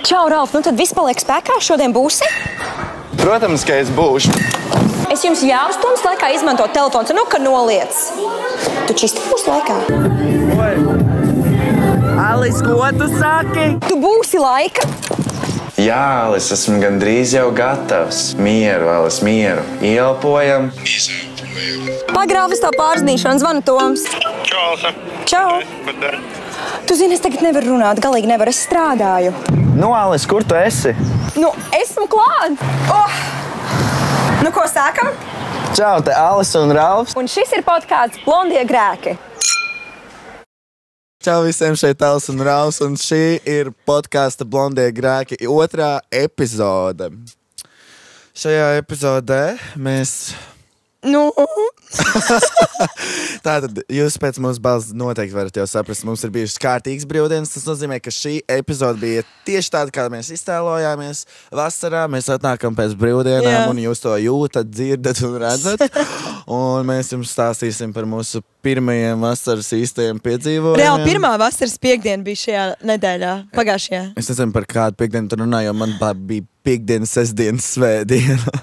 Čau, Ralf, nu tad viss paliek spēkā, šodien būsi? Protams, ka es būšu. Es jums ļauju stundas laikā izmantot telefons, nu, ka noliec. Tu čisti būsi laikā? Alis, ko tu saki? Tu būsi laika? Jā, Alis, esmu gandrīz jau gatavs. Mieru, Alis, mieru. Ielpojam. Pagrāvis tā pārzinīšana, zvana Toms. Čau, Alisa. Čau. Tu zini, es tagad nevaru runāt, galīgi nevaru, es strādāju. Nu, Alis, kur tu esi? Nu, esmu klāt. Oh! Nu, ko sākam? Čau, te Alis un Ralfs. Un šis ir podkāsts Blondie grēki. Čau visiem, šeit Alis un Ralfs, un šī ir podkāsta Blondie grēki 2. epizode. Šajā epizodē mēs... Tātad jūs pēc mūsu balss noteikti varat jau saprast, mums ir bijušas kārtīgas brīvdienas. Tas nozīmē, ka šī epizode bija tieši tāda, kā mēs iztēlojāmies vasarā. Mēs atnākam pēc brīvdienām, un jūs to jūtat, dzirdat un redzat. Un mēs jums stāstīsim par mūsu pirmajiem vasaras īstajiem piedzīvojumiem. Reāli pirmā vasaras piekdiena bija šajā nedēļā, pagājušajā. Es nezinu, par kādu piekdienu tu runā, jo man bija piekdiena, sestdiena, svētdiena.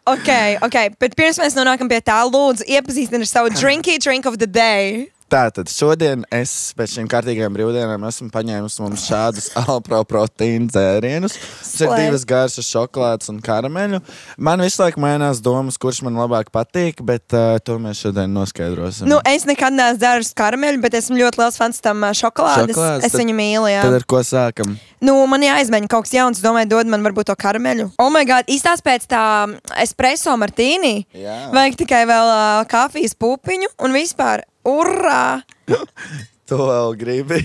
Ok, bet pirms mēs nonākam pie tā, lūdzu, iepazīstina ar savu drink of the day. Tātad šodien es pēc šīm kārtīgajām brīvdienām esmu paņēmis mums šādus Alpro proteīnu dzērienus. Tas ir 2 garšas šokolādes un karameļu. Man visu laiku mainās domas, kurš man labāk patīk, bet to mēs šodien noskaidrosim. Nu, es nekad neesmu dzērusi karameļu, bet esmu ļoti liels fans tam šokolādes. Es viņu mīlu, jā. Tad ar ko sākam? Nu, man jāizmēģina kaut kas jauns. Domāju, dod man varbūt to karameļu. Oh my god, izstāst pēc tā espresso martīni. Jā. Vajag tikai vēl kafijas pupiņu un vispār. Urā! To vēl gribi.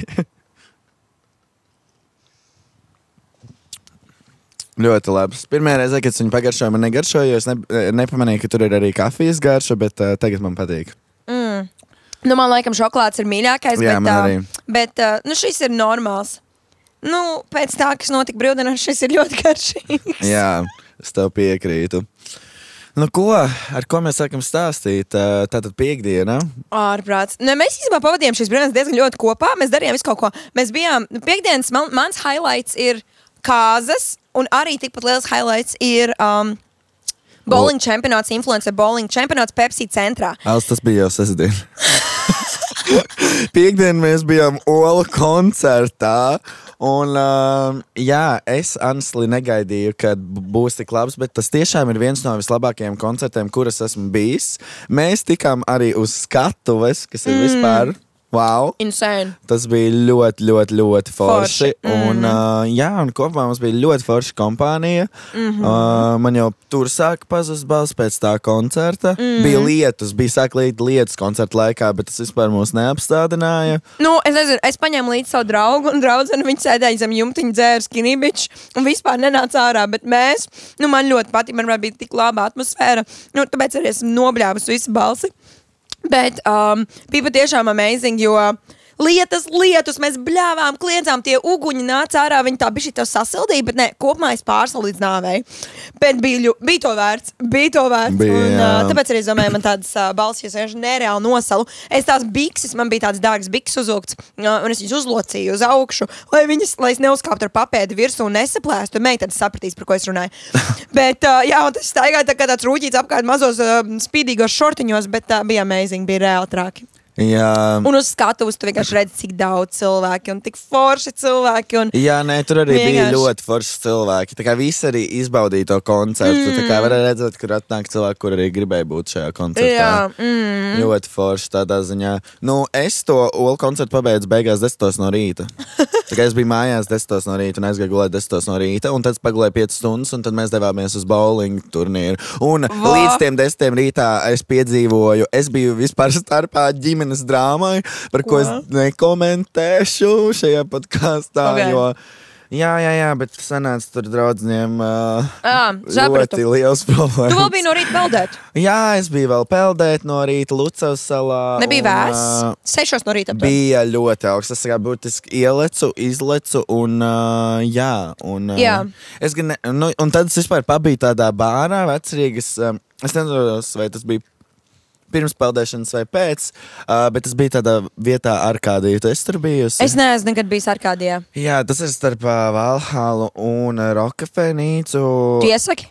Ļoti labs. Pirmajā reizē, kad es viņu pagaršoju, man negaršoju, jo es nepamanīju, ka tur ir arī kafijas garša, bet tagad man patīk. Nu, man laikam šokolāds ir mīļākais, Jā, man arī. Bet nu, šis ir normāls. Nu, pēc tā, kas notika brīvdienās, šis ir ļoti garšīgs. Jā, es tev piekrītu. Nu, ar ko mēs sākam stāstīt? Tātad piekdiena. Ārprāts. Nu, mēs īstenībā pavadījām šīs brīvdienas diezgan ļoti kopā. Mēs darījām visu kaut ko. Mēs bijām, piekdienas, mans highlights ir kāzas, un arī tikpat liels highlights ir bowling čempionāts, influencer bowling čempionāts Pepsi centrā. Alis, tas bija jau sestdien. Piekdien mēs bijām Ola koncertā. Un, jā, es honestly negaidīju, ka būs tik labs, bet tas tiešām ir viens no vislabākajiem koncertiem, kuras esmu bijis. Mēs tikām arī uz skatuves, kas ir vispār wow. Insane. Tas bija ļoti, ļoti, ļoti forši. Un, jā, un kopumā mums bija ļoti forša kompānija. Man jau tur sāka pazust balss pēc tā koncerta. Bija lietus, sāk līt lietus koncerta laikā, bet tas vispār mūs neapstādināja. Nu, es nezinu, es paņēmu līdzi savu draugu un draudzeni, viņi sēdēja zem jumtiņa, dzēra skinny bitch un vispār nenāca ārā, bet mēs, nu, man ļoti patīk, man bija tik laba atmosfēra, nu, tāpēc arī esmu nobļāvusi visu balsi. Bet bija patiešām amazing, jo lietus, mēs bļāvām, kliedzām, tie uguņi nāca ārā, viņi tā bišķi tev sasildīja, bet ne, kopumā es pārslu līdz nāvei. Bet bija to vērts. Un tāpēc arī, es domāju, man tādas balsis, jo es nereāli nosalu. Es tās bikses, man bija tāds dārgs bikses uzvilkts, un es viņus uzlocīju uz augšu, lai es neuzkāptu ar papēdi virsū un nesaplēstu, un meitene sapratīs, par ko es runāju. Bet, jā, un tas staigāja tā kā tāds rūķīts apkārt mazos spīdīgos šortiņos, bet bija amazing, bija reāli traki. Jā. Un uz skatuves tu vienkārši redzi, cik daudz cilvēki un tik forši cilvēki. Un jā, nē, tur arī bija ļoti forši cilvēki. Tā kā visi arī izbaudīja to koncertu. Tā kā varēja redzēt, kur atnāk cilvēki, kur arī gribēja būt šajā koncertā. Jā. Ļoti forši tādā ziņā. Nu, es to Olu koncertu pabeidzu beigās 10 no rīta. Tā kā es biju mājās 10 no rīta un aizgāju gulēt 10 no rīta. Un tad pagulēju 5 stundas un tad mēs devāmies uz bowling turnīru. Un līdz tiem 10 rītā es piedzīvoju, es biju vispār starpā ģimenes drāmai, par ko es nekomentēšu šajā podkāstā, jo jā, bet sanāca tur draudzņiem ļoti liels problēmas. Tu vēl biji no rīta peldēt? Jā, es biju vēl peldēt no rīta Lucavas salā. Nebija vēss? 6 no rīta? Bija ļoti augsts. Es kā būtiski ielecu, izlecu un jā. Un tad es vispār pabiju tādā bārā vecrīgas, es nezinu, vai tas bija pirms peldēšanas vai pēc, bet tas bija tādā vietā Arkādija. Tu esi tur bijusi? Es neesmu nekad bijis Arkādijā. Jā, tas ir starp Valhalu un Rokafēnīcu. Tu iesaki?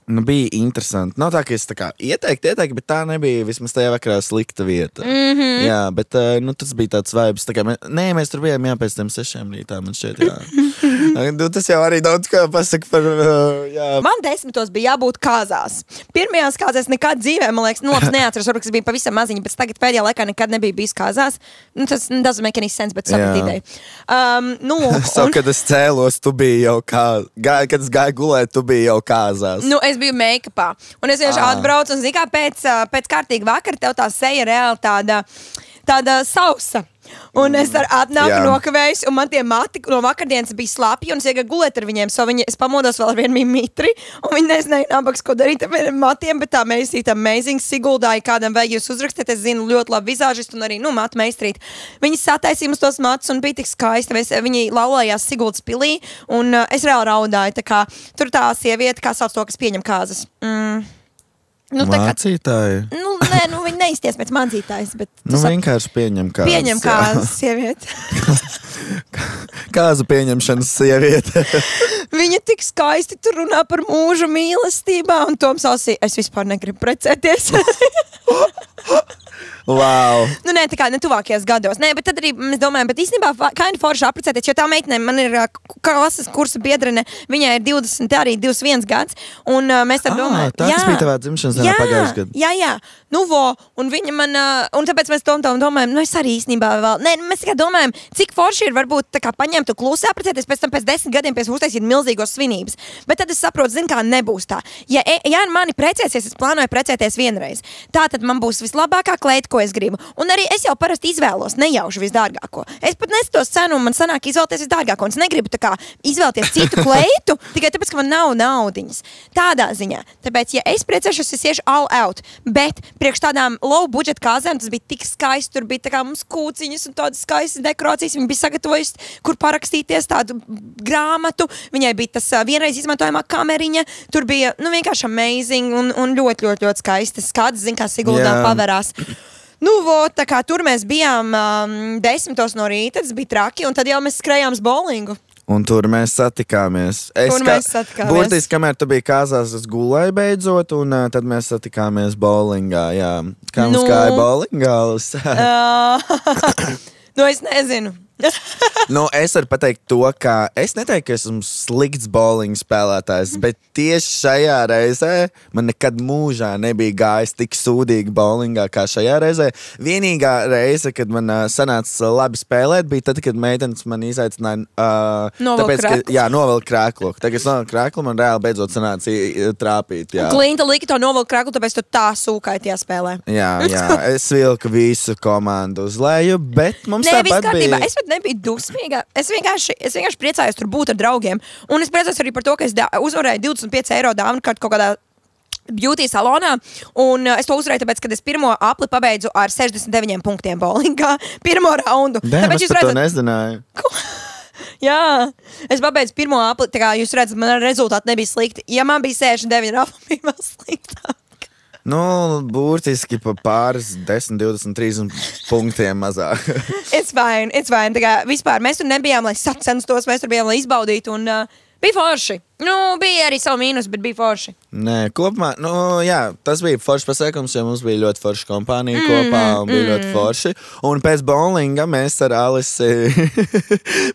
Nu, bija interesanti. Nav tā, ka es tā kā ieteiktu, bet tā nebija vismaz tajā vakarā slikta vieta. Jā, bet tas bija tāds vibes. Tā kā mēs tur bijām pēc tiem 6 rītā, man šķiet, jā. Tas jau arī daudz kā pasaka par, jā. Man 10 bija jābūt kāzās. Pirmajās kāzās nekad dzīvē, man liekas, neatceros, varbūt es biju pavisam maziņa, bet tagad pēdējā laikā nekad nebija bijis kāzās. Tas doesn't make any sense, bet sapratu ideju. Kad es cēlos, tu biji jau kad es gāju gulēt, tu biji jau kāzās. Es biju make-upā. Un es vienkārši atbraucu un zinu, kā pēc kārtīga vakara tev tā seja reāli tāda sausa. Un es atnāku nokavējus, un man tie mati no vakardienas bija slapji, un es iegāju gulēt ar viņiem. Es pamodos vēl ar vienu mitri, un viņi nezināja nabaks, ko darīt ar matiem, bet tā meistīta amazing Siguldāja, kādam vajag jūs uzrakstīt. Es zinu ļoti labi vizāžistu un arī, matu meistrīt. Viņi sataisīja mums tos matus un bija tik skaisti. Viņi laulājās Siguldas pilī, un es reāli raudāju. Tā kā tur tā sieviete, kā sauc to, kas pieņem kāzas. Mācītāji? Viņi neizties pēc mācītājas, bet... vienkārši pieņem kāzas. Pieņem kāzas sieviete. Kāzu pieņemšanas sieviete. Viņa tik skaisti tur runā par mūžu mīlestībā, un Toms Ausī, es vispār negribu precēties. Wow. Tā kā ne tuvākajos gados. Bet tad arī mēs domājam, bet īstenībā kind of forši apprecēties, jo tā meitene, man ir klases kursa biedrene, viņai ir 20, arī 21 gads, un mēs tad domājam. Tā tas bija tavā dzimšanas dienā pagājušajā gadā. Jā. Un viņa man, un tāpēc mēs domājam, es arī īstenībā vēl, mēs tikai domājam, cik forši ir varbūt tā kā paņemt un klusi apprecēties, pēc tam pēc 10 gadiem pēc uztaisīt milzīgos svinības. Bet tad es saprotu, kā nebūs tā. Ja mani precēsies, es plānoju precēties vienreiz. Tā tad man būs vislabākā kleita, ko es gribu. Un arī es jau parasti izvēlos nejauši visdārgāko. Es pat neskatos cenu, un man sanāk izvēlēties visdārgāko. Un es negribu tā kā izvēlēties citu kleitu, tikai tāpēc, ka man nav naudiņas. Tādā ziņā. Tāpēc, ja es precēšos, es iešu all out. Bet priekš tādām low budget kāzēm tas bija tik skaisti. Tur bija tā kā mums kūciņas un tādas skaistas dekorācijas. Viņi bija sagatavojusi, kur parakstīties tādu grāmatu. Viņai bija tas vienreiz izmantojamā kameriņa. Tur bija, vienkārši amazing un ļoti, ļoti, ļoti skaisti skats, kā Siguldā paverās. Tā kā tur mēs bijām 10 no rīta, tas bija traki, un tad jau mēs skrējām uz bowlingu. Un tur mēs satikāmies. Būtiski, kamēr tu biji kāzās, es gulēju beidzot, un tad mēs satikāmies bowlingā, jā. Kā mums gāja bowlingā? Es nezinu. Es varu pateikt to, ka es neteiktu, ka esmu slikts bowling spēlētājs, bet tieši šajā reizē man nekad mūžā nebija gājis tik sūdīgi bowlingā kā šajā reizē. Vienīgā reize, kad man sanāca labi spēlēt, bija tad, kad meitenes man izaicināja novelk krēklu. Tagad es novelku krēklu, man reāli beidzot sanāca trāpīt. Jā. Klinta lika to novelku krēklu, tāpēc tu tā sūkai tajā spēlē. Jā, es vilku visu komandu uz leju, bet mums tāpat bija... Es pat nebiju dusmīga. Es vienkārši priecājos tur būt ar draugiem. Un es priecājos arī par to, ka es uzvarēju 25 eiro dāvanu kaut kādā beauty salonā. Un es to uzvarēju, tāpēc, kad es pirmo apli pabeidzu ar 69 punktiem bowlingā. Pirmo raundu. Es par to nezināju. Jā, es pabeidzu pirmo apli. Tā kā jūs redzat, man rezultāti nebija slikti. Ja man bija 69 apli, bija vēl sliktāk. Būtiski pa pāris 10, 20, 30 punktiem mazāk. It's fine. Tā kā vispār mēs tur nebijām, lai sacenstos, mēs tur bijām, lai izbaudītu, un bija forši. Bija arī savu mīnus, bet bija forši. Nē, kopumā, tas bija foršs pasākums, jo mums bija ļoti forša kompānija kopā un bija ļoti forši. Un pēc bowlinga mēs ar Alisi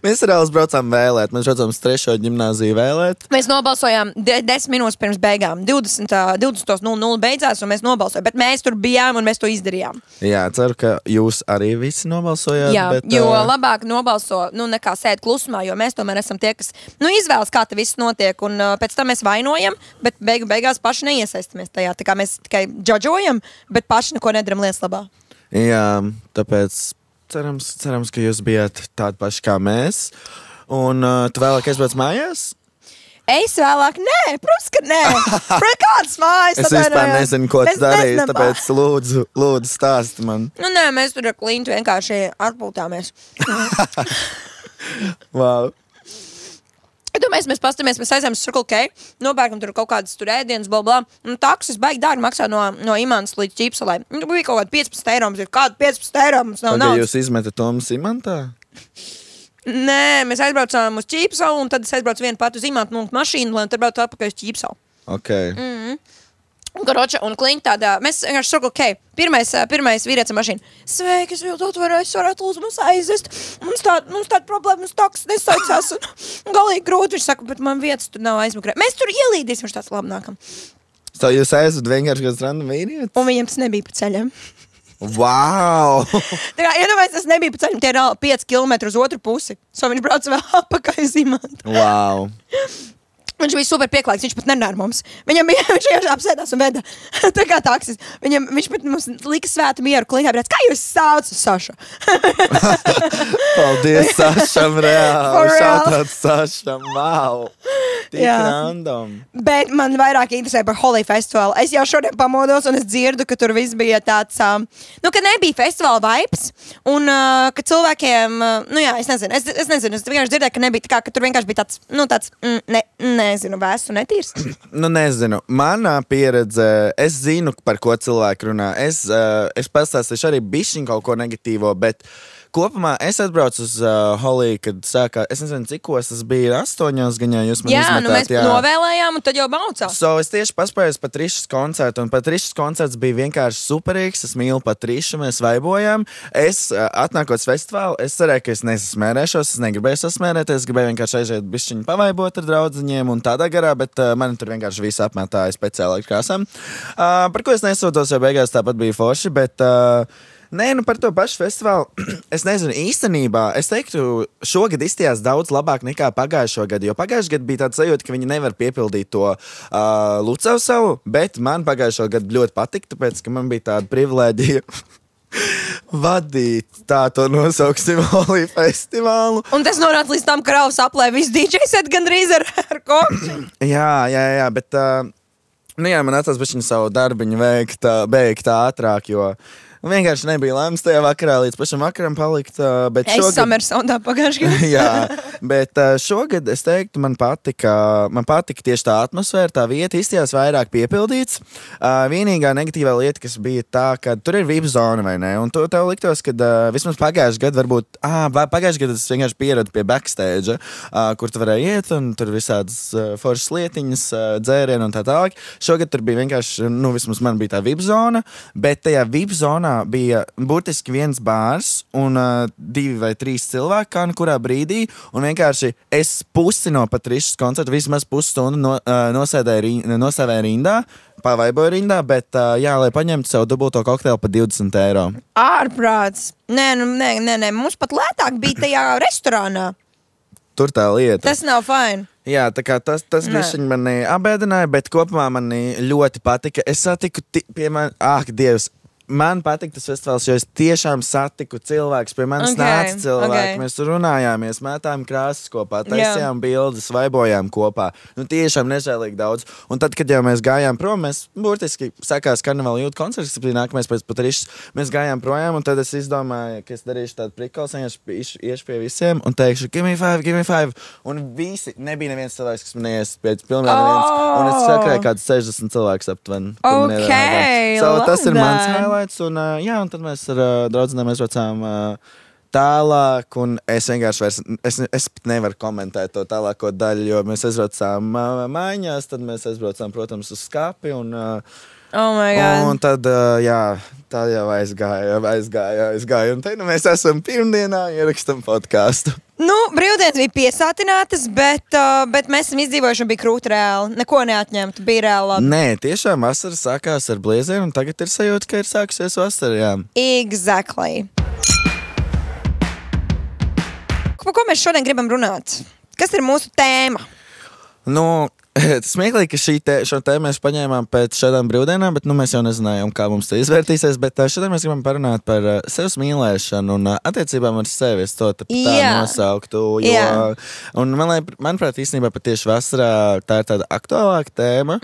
braucām vēlēt. Mēs braucām uz 3. ģimnāziju vēlēt. Mēs nobalsojām 10 minūtes pirms beigām. 20:00 beidzās, un mēs nobalsojām. Bet mēs tur bijām un mēs to izdarījām. Jā, ceru, ka jūs arī visi nobalsojāt. Jā, jo labāk nobalso, nekā sēd klusumā, jo mēs tomēr esam tie, kas izvēlas, kā te viss notiek. Un pēc tam mēs vainojam, bet beigās paši neiesaistamies tajā. Tā kā mēs tikai džodžojam, bet paši neko nedaram lietas labā. Jā, tāpēc cerams, ka jūs bijāt tādi paši kā mēs. Un tu vēlāk aizbrauc mājās? Es vēlāk, nē, protams, ka nē. Kādas mājas? Es vispār nezinu, ko tu darīsi, tāpēc lūdzu stāsti man. Nē, mēs tur ar Klintu vienkārši atpūtāmies. Wow. Tu mēs pastamies, mēs aizējām uz Circle K, nopērkam tur kaut kādas tur ēdienas, blablabla. Un taksis baigi dārgi maksā no Imantas līdz Ķīpsalai. Bija kaut kāda 15 eiro, mums ir kāda 15 eiro, mums nav naudas. Jūs izmetat Tomas Imantā? Nē, mēs aizbraucām uz Ķīpsalu, un tad es aizbraucu vienu pat uz Imantu mūsu mašīnu, lai tad braucu atpakaļ uz Ķīpsalu. Ok. Un kliņķi tādā, mēs vienkārši Circle K. Pirmais vīrietis mašīna. Sveiki, es jūtu atvarēju, es varētu lūdzu mums aizvest. Mums tāda problēma, mums taksis nesaicās. Un galīgi grūti, viņš saka, bet man vietas tur nav aizmakrē. Mēs tur ielīdīsim, viņš tāds labi nākam. So jūs aizvat vienkārši kāds random vīrietis? Un viņam tas nebija pa ceļam. Wow! Tā kā, iedomājies, tas nebija pa ceļam, tie ir 5 kilometri uz otru pusi. So viņš brauca vēl apakaļ uz Imantu. Wow! Viņš bija super pieklājīgs, viņš pat nerunāja ar mums. Viņš vienkārši apsēdās un veda. Tā kā taksis. Viņš pat mums lika svētu mieru kliņā, brēc, kā jūs sauc, Saša? Paldies Sašam, reāli. For real. Šautāts Sašam, wow. Tik random. Bet man vairāk interesē par Holi festivālu. Es jau šodien pamodos un es dzirdu, ka tur viss bija tāds, ka nebija festivāla vibes un ka cilvēkiem, es nezinu, es vienkārši dzirdēju, ka nebija tā kā, ka tur vienkārši bija tāds, nezinu, vēsts un netīrs. Nezinu. Manā pieredze, es zinu, par ko cilvēki runā. Es pastāstīšu arī bišķiņ kaut ko negatīvo, bet kopumā es atbraucu uz Holi, kad sākā, es nezinu, cikos tas bija 8 gaņā, jūs man izmetāt. Mēs novēlējām un tad jau baucām. So es tieši paspēju uz Patrišas koncertu, un Patrišas koncerts bija vienkārši superīgs, es mīlu Patrišu, mēs vaibojām. Es atnākot uz festivālu, es cerēju, ka es nesasmērēšos, es negribēju sasmērēties, gribēju vienkārši aiziet bišķiņu pavaibot ar draudziņiem un tādā garā, bet mani tur vienkārši visi apmetāja speciāli krāsām. Par ko es nesūtos, jo beigās tāpat bija forši, bet nē, par to pašu festivālu. Es nezinu, īstenībā, es teiktu, šogad izstījās daudz labāk nekā pagājušo gadu, jo pagājušajā gadā bija tāds sajūta, ka viņi nevar piepildīt to Lucavas salu, bet man pagājušo gadu ļoti patika, tāpēc, ka man bija tāda privilēģija vadīt, tā to nosauksim, Holi festivālu. Un tas nonāca līdz tam, ka Raus aplē visu DJ set gandrīz ar kokši. Jā, bet man atsās bišķiņu savu darbiņu beigt ātrāk, jo vienkārši nebija lēmums tajā vakarā, līdz pašam vakaram palikt. Es Summersoundā pagājušajā gadā. Jā, bet šogad es teiktu, man patika tieši tā atmosfēra, tā vieta izstījās vairāk piepildīts. Vienīgā negatīvā lieta, kas bija tā, ka tur ir VIP zona, vai ne? Un tev liktos, ka vismaz pagājušajā gadā varbūt, pagājušajā gadā es vienkārši pieradu pie backstage, kur tu varēji iet, un tur visādas foršas lietiņas, dzērieni un tā tālāk. Šogad tur bija vienkārši, vismaz man bija tā VIP zona, bet tajā VIP zonā bija burtiski viens bārs un 2 vai 3 cilvēki, kā nu kurā brīdī, un vienkārši es pusi no Patrišas koncerta, vismaz pusstundu nosēvēju rindā, pavaiboju rindā, bet lai paņemtu sev dubulto kokteili par 20 eiro. Ārprāts. Nē, mums pat lētāk bija tajā restorānā. Tur tā lieta. Tas nav fine. Jā, tā kā tas bišķiņ mani abēdināja, bet kopumā mani ļoti patika. Es satiku pie man, Dievs, man patika tas festivāls, jo es tiešām satiku cilvēkus, pie manis nāca cilvēki, mēs runājāmies, mētājām krāsas kopā, taisījām bildes, vaibojām kopā. Tiešām nežēlīgi daudz. Un tad, kad jau mēs gājām prom, mēs burtiski sakās karnevāla jūtu koncerts, kas bija nākamais pēc Patrišas, mēs gājām projām, un tad es izdomāju, ka es darīšu tādu prikals, iešu pie visiem un teikšu, give me 5. Un visi, nebija neviens cilvēks, kas man neies pēc pilnīgi neviens, un es sakrēju kāds 60 cilvēks aptuveni. Tas ir mans highlight. Un tad mēs ar draudzenēm aizbraucām tālāk, un es vienkārši es nevaru komentēt to tālāko daļu, jo mēs aizbraucām mājās, tad mēs aizbraucām, protams, uz skāpi, un tad, tā jau aizgāja, un te mēs esam pirmdienā, ierakstam podcastu. Brīvdienas bija piesātinātas, bet mēs esam izdzīvojuši un bija krūti reāli. Neko neatņemt, bija reāli labi. Nē, tiešām vasara sākās ar blieziem, un tagad ir sajūta, ka ir sākusies vasara, jā. Exactly. Par ko mēs šodien gribam runāt? Kas ir mūsu tēma? Smieklīgi, ka šo tēmu mēs paņēmām pēc šādām brīvdienām, bet mēs jau nezinājām, kā mums tas izvērtīsies. Bet šodien mēs gribam parunāt par sevis mīlēšanu un attiecībām ar sevi. Es to tā nosauktu. Un manuprāt, īstenībā pat tieši vasarā tā ir tāda aktuālāka tēma,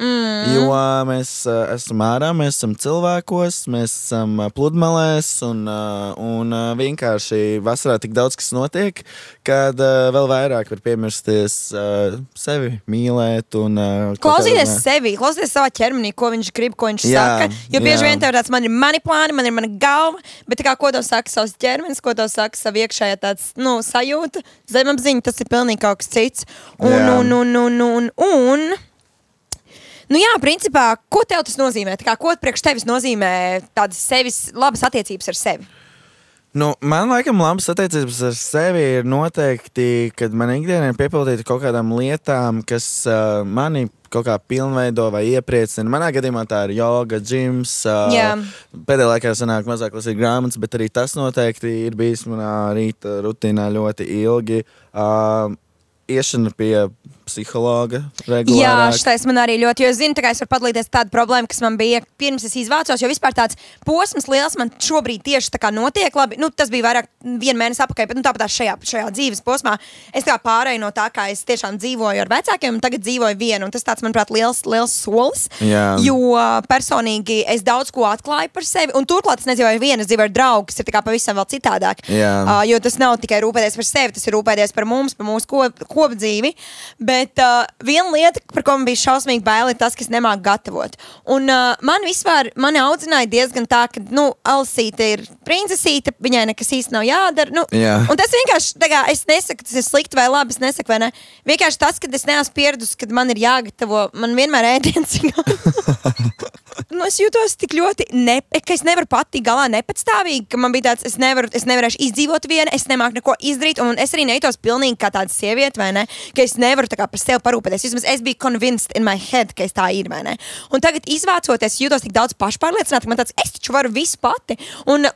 jo mēs esam ārā, mēs esam cilvēkos, mēs esam pludmalēs un vienkārši vasarā tik daudz, kas notiek, kad vēl vairāk var piemirsties sevi mīlēt. Klausīties sevi, klausīties savā ķermenī, ko viņš grib, ko viņš saka. Jo bieži vien tev tāds, man ir mani plāni, man ir mana galva, bet kā, ko tev saka savs ķermenis, ko tev saka savu iekšējā tāds, sajūta, zemapziņa, tas ir pilnīgi kaut kas cits. Principā, ko tev tas nozīmē? Ko priekš tevis nozīmē tādas sevis labas attiecības ar sevi? Man laikam labas attiecības ar sevi ir noteikti, kad man ikdienā ir piepildīta kaut kādām lietām, kas mani kaut kā pilnveido vai iepriecina. Manā gadījumā tā ir joga, džims. Pēdējā laikā sanāk mazāk lasīt grāmatas, bet arī tas noteikti ir bijis manā rīta rutīnā ļoti ilgi. Iešana pie psihologa regulārāk. Jā, šitais man arī ļoti, jo es zinu, es varu padalīties tādu problēmu, kas man bija pirms es izvācos, jo vispār tāds posms liels man šobrīd tieši tā kā notiek. Labi, tas bija vairāk 1 mēnesi apakaļ, bet tāpat šajā dzīves posmā es tā kā pārēju no tā, kā es tiešām dzīvoju ar vecākiem un tagad dzīvoju vienu, un tas tāds, manuprāt, liels solis, jo personīgi es daudz ko atklāju par sevi, un turklāt es nedzīvoju vienu, es dzīvoju ar draugu, kas ir tā kā pavisam vēl citādāk, jo tas nav tikai rūpēties par sevi, tas ir rūpēties par mums, par mūsu kopdzīvi, bet viena lieta, par ko man bija šausmīgi bail, ir tas, ka es nemāku gatavot. Un mani audzināja diezgan tā, ka, Alsīte ir princesīte, viņai nekas īsti nav jādara. Un tas vienkārši, es nesaku, tas ir slikti vai labi, es nesaku, vai ne. Vienkārši tas, kad es neesmu pieradusi, kad man ir jāgatavo, man vienmēr ēdiens es jūtos tik ļoti, ka es nevaru pati galā nepatstāvīgi, ka man bija tāds, es nevarēšu izdzīvot viena, es nemāku neko izdarīt, un es arī nejūtos pilnīgi kā tāda sieviete, vai ne, ka es nevaru tā kā par sevi parūpēties. Vismaz es biju convinced in my head, ka es tā ir, vai ne. Un tagad izvācoties, jūtos tik daudz pašpārliecināti, ka man tāds, es taču varu visu pati. Un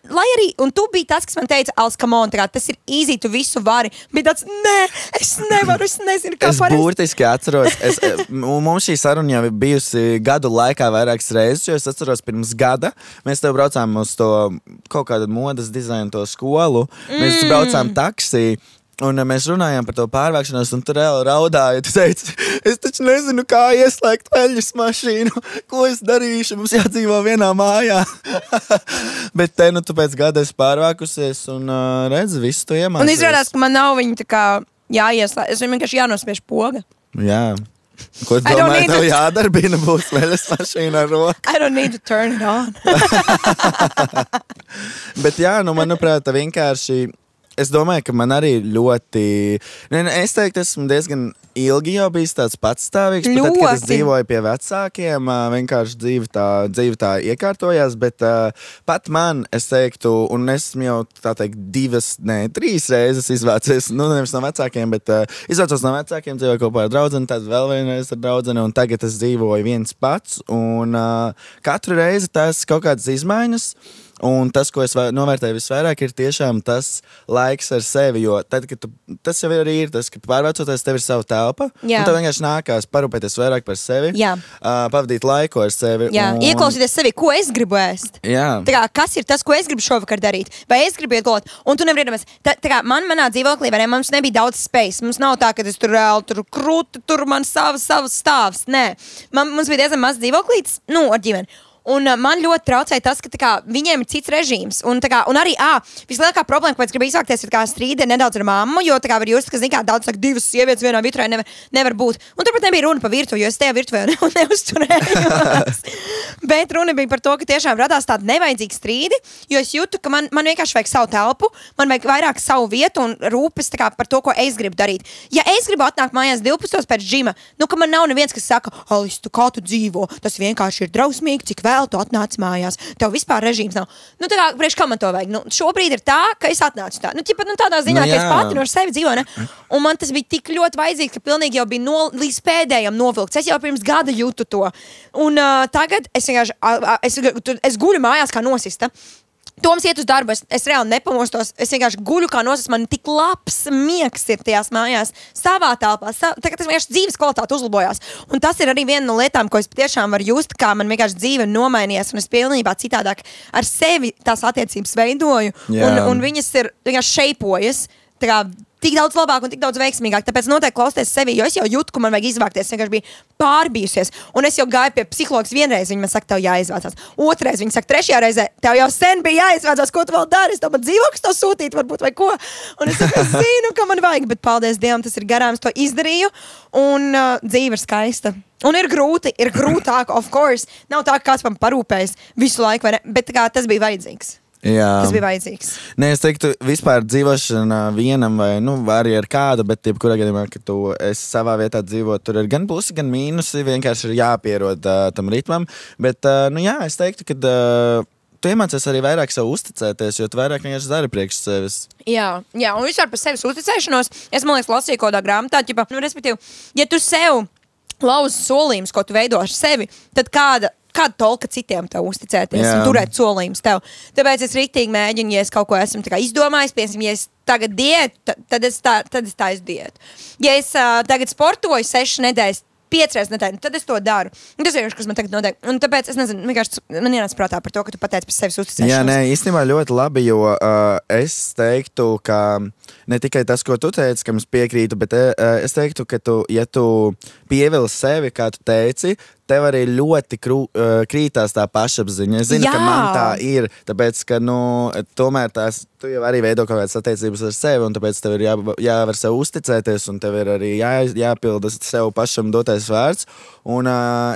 tu biji tas, kas man teica, come on, tas ir easy, tu visu vari. Bija tāds, nē, es nevaru, es nezinu, kā pareizi. Es burtiski atceros, mums šī saruna jau ir bijusi gadu laikā vairākas reizes, jo es atceros pirms gada, mēs tev braucām uz to kaut kādu modas dizainu to skolu, mēs braucām taksī, un mēs runājām par to pārvākšanos, un tu reāli raudāji, tu teici, es taču nezinu, kā ieslēgt veļas mašīnu, ko es darīšu, mums jādzīvo vienā mājā. Bet tu pēc gada esi pārvākusies, un redzi, visu to iemācies. Un izrādās, ka man nav viņa tā kā jāieslēgt, es vienkārši jānospiež poga. Jā. Ko tu domāji, tev jādarbina būs veļas mašīna ar roku? I don't need to turn it on. Bet manuprāt, vienkārši, es domāju, ka man arī ļoti, es teiktu, esmu diezgan ilgi jau bijis tāds patstāvīgs, bet tad, kad es dzīvoju pie vecākiem, vienkārši dzīve tā iekārtojās, bet pat man, es teiktu, un esmu jau tā teikt 3 reizes izvācies, nevis no vecākiem, bet izvācos no vecākiem, dzīvoju kopā ar draudzeni, tad vēl vienreiz ar draudzeni, un tagad es dzīvoju viens pats, un katru reizi tās kaut kādas izmaiņas. Un tas, ko es novērtēju visvairāk, ir tiešām tas laiks ar sevi, jo tad, kad tas jau arī ir tas, ka pārvācoties tev ir sava telpa, un tev vienkārši nākās parūpēties vairāk par sevi, pavadīt laiku ar sevi. Ieklausīties sevi, ko es gribu ēst. Tā kā, kas ir tas, ko es gribu šovakar darīt? Vai es gribu iet gulēt? Un tu nevari iedomāties, tā kā manā dzīvoklī, mums nebija daudz space. Mums nav tā, ka es tur krūti, tur man savs stāvs. Nē. Mums bija diezgan maz dzīvoklītes, ar ģimeni. Un man ļoti traucēja tas, ka viņiem ir cits režīms. Un arī vislielākā problēma, kāpēc gribu izsākties, ir strīdi nedaudz ar mammu, jo var just, ka daudz saka, 2 sievietes vienā virtuvē nevar būt. Un turpat nebija runa par virtuvi, jo es tajā virtuvē neuzturējos. Bet runa bija par to, ka tiešām radās tādi nevajadzīgi strīdi, jo es jūtu, ka man vienkārši vajag savu telpu, man vajag vairāk savu vietu un rūpes par to, ko es gribu darīt. Ja es gribu atnākt mājās 12 pēc džima, ka man nav neviens, kas saka, Alis, kā tu dzīvo, tas vienkārši ir drausmīgi, cik vēl tu atnāc mājās, tev vispār režīms nav. Priekš kā man to vajag? Šobrīd ir tā, ka es atnācu tā. Tādā ziņā, ka es pati no sevi dzīvoju, ne? Un man tas bija tik ļoti vajadzīgs, ka pilnīgi jau bija līdz pēdējam novilkts. Es jau pirms gada jūtu to. Un tagad es vienkārši, es guļu mājās kā nosista. Toms iet uz darbu, es reāli nepamostos, es vienkārši guļu kā nosas, man tik labs miegs ir tajās mājās, savā telpā, tagad es vienkārši dzīves kvalitāte uzlabojās. Un tas ir arī viena no lietām, ko es tiešām varu just, kā man vienkārši dzīve nomainījās, un es pilnībā citādāk ar sevi tās attiecības veidoju, un viņas ir vienkārši šeipojas, tā kā tik daudz labāk un tik daudz veiksmīgāk. Tāpēc noteikti klausties sevi, jo es jau jūtu, ka man vajag izvākties. Es vienkārši biju pārbijusies. Un es jau gāju pie psihologas vienreiz. Viņa man saka, tev jāizvācās. Otrais, viņa saka, trešajā reizē, tev jau sen bija jāizvācās. Ko tu vēl dari? Es tev pat dzīvoklis to sūtīt, varbūt, vai ko. Un es zinu, ka man vajag, bet paldies Dievam, tas ir garām, es to izdarīju. Un dzīve ir skaista. Un ir grūti, ir grūtāk, of course. Nav tā, ka kāds man parūpējas visu laiku, vai ne? Bet kā, tas bija vajadzīgs. Jā. Tas bija vajadzīgs. Nē, es teiktu, vispār dzīvošana vienam vai, arī ar kādu, bet jebkurā gadījumā, ka tu esi savā vietā dzīvot, tur ir gan plusi, gan mīnusi, vienkārši ir jāpierod tam ritmam. Bet, jā, es teiktu, ka tu iemācies arī vairāk sev uzticēties, jo tu vairāk vienkārši dari priekš sevis. Jā, un vispār par sevis uzticēšanos, es, man liekas, lasīju kādā grāmatā, respektīvi, ja tu sev lauzi solījumus, ko tu veido ar sevi, tad kāda tolka citiem tev uzticēties un turēt solījumus tev. Tāpēc es riktīgi mēģinu, ja es kaut ko esmu izdomājis, piemēram, ja es tagad dietu, tad es taisu dietu. Ja es tagad sportoju 6 nedēļas, 5 reizes nedēļu, tad es to daru. Un tas ir vienkārši, kas man tagad notiek. Un tāpēc, es nezinu, vienkārši man ienāca prātā par to, ka tu pateici par sevis uzticēšanos. Jā, nē, īstenībā ļoti labi, jo es teiktu, ka ne tikai tas, ko tu teici, kam es piekrītu, bet es teiktu, ka ja tu pievilsi sevi, kā tu teici, tev arī ļoti krītās tā pašapziņa. Es zinu, ka man tā ir, tāpēc, ka, tomēr tu jau arī veido kaut kādas attiecības ar sevi, un tāpēc tev ir jāvar sev uzticēties, un tev ir arī jāpilda sev pašam dotais vārds. Un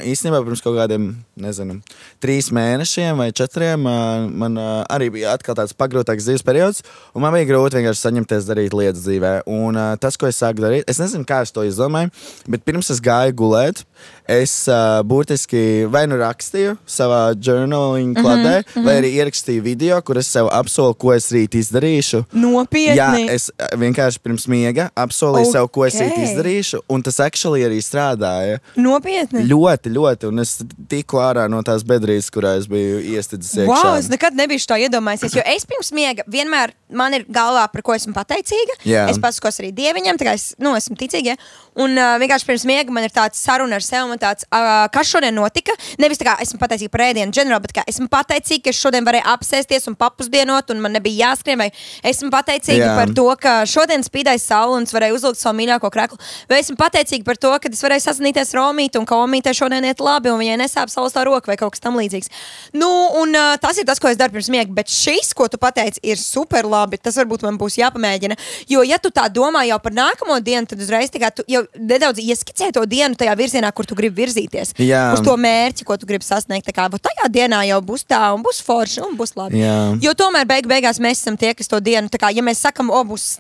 īstenībā pirms kaut kādiem, 3 mēnešiem vai 4 man arī bija atkal tāds pagrūtāks dzīves periods, un man bija grūti vienkārši saņemties darīt lietas dzīvē. Un tas, ko es sāku darīt, es nezinu, kā es to izdomāju, bet pirms es gāju gulēt, es būtiski vai nu rakstīju savā journaling kladē, vai arī ierakstīju video, kur es sev apsolu, ko es rīt izdarīšu. Nopietni? Jā, es vienkārši pirms miega apsolīju sev, ko es rīt izdarīšu, un tas actually arī strādāja. Nopietni? Ļoti, ļoti, un es tiku ārā no tās bedrītes, kurā es biju iestidzis iekšā. Wow, es nekad nebiju tā iedomājusies, jo es pirms miega vienmēr man ir galvā, par ko esmu pateicīga. Jā. Es pasakos arī Dieviņam, tā kā es, esmu ticīga, un vienkārši pirms miega man ir tāds saruna ar sevi, man tāds, kas šodien notika. Nevis tā kā esmu pateicīga par ēdienu ģenerāli, bet kā esmu pateicīga, ka es šodien varēju apsēsties un papusdienot, un man nebija jāskrien, vai esmu pateicīga par to, ka šodien spīdēja saule un es varēju uzlikt savu mīļāko kreklu, vai esmu pateicīga par to, ka es varēju sazināties Romīti un ka Omītē šodien iet labi un viņai nesāp saulstā roka vai kaut kas tam līdzīgs. Un tas ir tas, ko es daru pirms miega, bet šis, ko tu pateici, ir super labi. Tas varbūt man būs jāpamēģina, jo ja tu tā domā jau par nākamo dienu, tad uzreiz tu jau nedaudz ieskicē to dienu tajā virzienā, kur tu gribi virzīties. Jā. Uz to mērķi, ko tu gribi sasniegt. Tā kā tajā dienā jau būs tā un būs forši un būs labi. Jā. Jo tomēr beigās mēs esam tie, kas to dienu, tā kā, ja mēs sakam,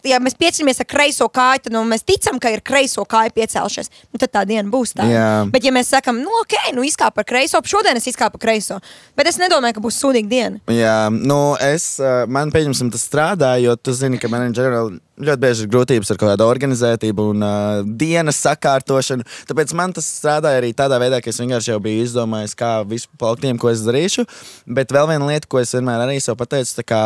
ja mēs piecinamies ar kreiso kāju, tad mēs ticam, ka ir kreiso kāju piecēlušies, tad tā diena būs tā. Jā. Bet ja mēs sakam, izkāp par kreiso, šodien es izkāpu par kreiso, bet es nedomāju, ka būs sūdīga diena. Jā, man pieņemsim tas strādā, jo tu zini, ka man ģenerāli ļoti bieži ir grūtības ar kaut kādu organizētību un dienas sakārtošanu. Tāpēc man tas strādāja arī tādā veidā, ka es vienkārši jau biju izdomājis, kā visu plauktiem, ko es darīšu. Bet vēl viena lieta, ko es vienmēr arī sev pateicu, tā kā,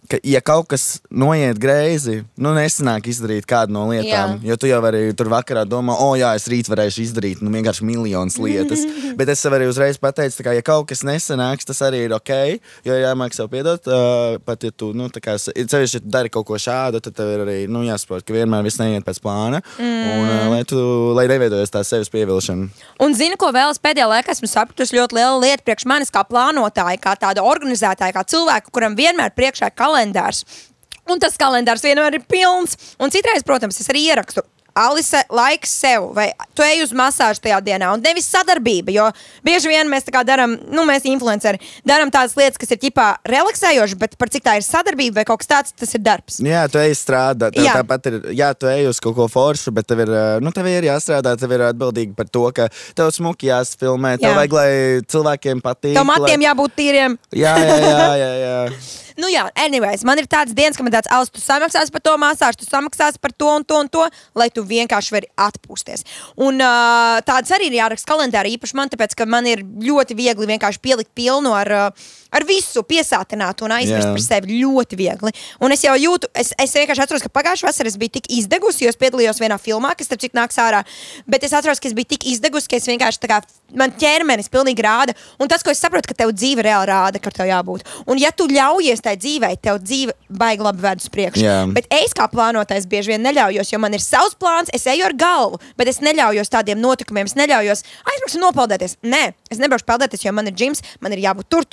ka, ja kaut kas noiet greizi, nesanāk izdarīt kādu no lietām. Jā. Jo tu jau arī tur vakarā domā, es rīt varēšu izdarīt vienkārši miljonas lietas. Bet es sev arī uzreiz pateicu, ka, ja kaut kas nesanāks, tas arī ir ok, jo jāmāk sev piedot. Pat ja tu, cevišķi, ja tu dari kaut ko šādu, tad tev ir arī jāsaprot, ka vienmēr viss neiet pēc plāna. Un lai neveidojas tā sevis pievilšana. Un zini, ko vēl es pēdējā laikā esmu sapratusi ļoti liela lieta priekš manis kā plānotāja, kā tāda organizētāja, kā cilvēku, kuram vienmēr priekšā kalendārs. Un tas kalendārs vienmēr ir pilns. Un citreiz, protams, es arī ierakstu. Alise, laiks sev, vai tu ej uz masāžu tajā dienā, un nevis sadarbība, jo bieži vien mēs tā kā daram, mēs influenceri, daram tādas lietas, kas ir ķipā relaksējoši, bet par cik tā ir sadarbība vai kaut kas tāds, tas ir darbs. Jā, tu ej strādāt, tāpat ir, tu ej uz kaut ko foršu, bet tev ir jāstrādā, tev ir atbildīgi par to, ka tev smuki jāsfilmē, tev vajag, lai cilvēkiem patīk. Tev matiem jābūt tīriem. Jā. Nu jā, anyways, man ir tāds dienas, ka man tāds, tu samaksās par to masāžu, tu samaksās par to un to un to, lai tu vienkārši vari atpūsties. Un tāds arī ir jāraksta kalendārā, īpaši man, tāpēc, ka man ir ļoti viegli vienkārši pielikt pilnu ar visu piesātināt un aizmirst par sevi ļoti viegli. Un es jau jūtu, es vienkārši atceros, ka pagājušajā vasarā es biju tik izdegusi, jo es piedalījos vienā filmā, kas starp citu nāks ārā, bet es atceros, ka es biju tik izdegusi, ka es vienkārši tā kā man ķermenis pilnīgi rāda. Un tas, ko es saprotu, ka tev dzīve reāli rāda, ka tev jābūt. Un ja tu ļaujies tai dzīvei, tev dzīve baigi labi ved uz priekšu. Bet es kā plānotais bieži vien neļaujos, jo man ir savs plāns, es eju ar galvu, bet es neļaujos tādiem notikumiem, es neļaujos aizbraukšu nopeldēties. Nē, es nebraukšu peldēties, jo man ir džims, man ir jābūt tur.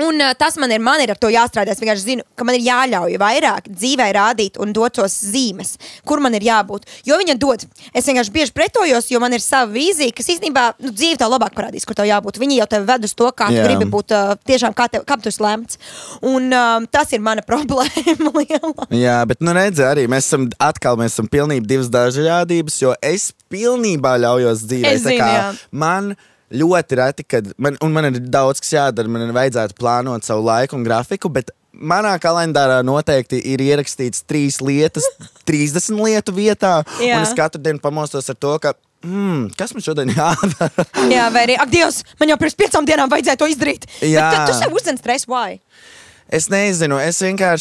Un tas man ir ar to jāstrādā. Es vienkārši zinu, ka man ir jāļauj vairāk dzīvē rādīt un dot tos zīmes, kur man ir jābūt. Jo viņa dod. Es vienkārši bieži pretojos, jo man ir sava vīzija, kas īstenībā dzīve tev labāk parādīs, kur tev jābūt. Viņi jau tev ved uz to, kā tu gribi būt, tiešām kā tu esi lemts. Un tas ir mana problēma liela. Jā, bet redzi arī, mēs esam pilnīgi divas dažādības, jo es pilnībā ļaujos dzīvē. Es zinu, man ļoti reti, kad man ir daudz, kas jādara, man vajadzētu plānot savu laiku un grafiku, bet manā kalendārā noteikti ir ierakstīts 3 lietas, 30 lietu vietā, un es katru dienu pamostos ar to, ka kas man šodien jādara? Jā, vai arī, ak Dievs, man jau pirms 5 dienām vajadzēja to izdarīt. Bet tu sev uzdien stresu, why? Es nezinu,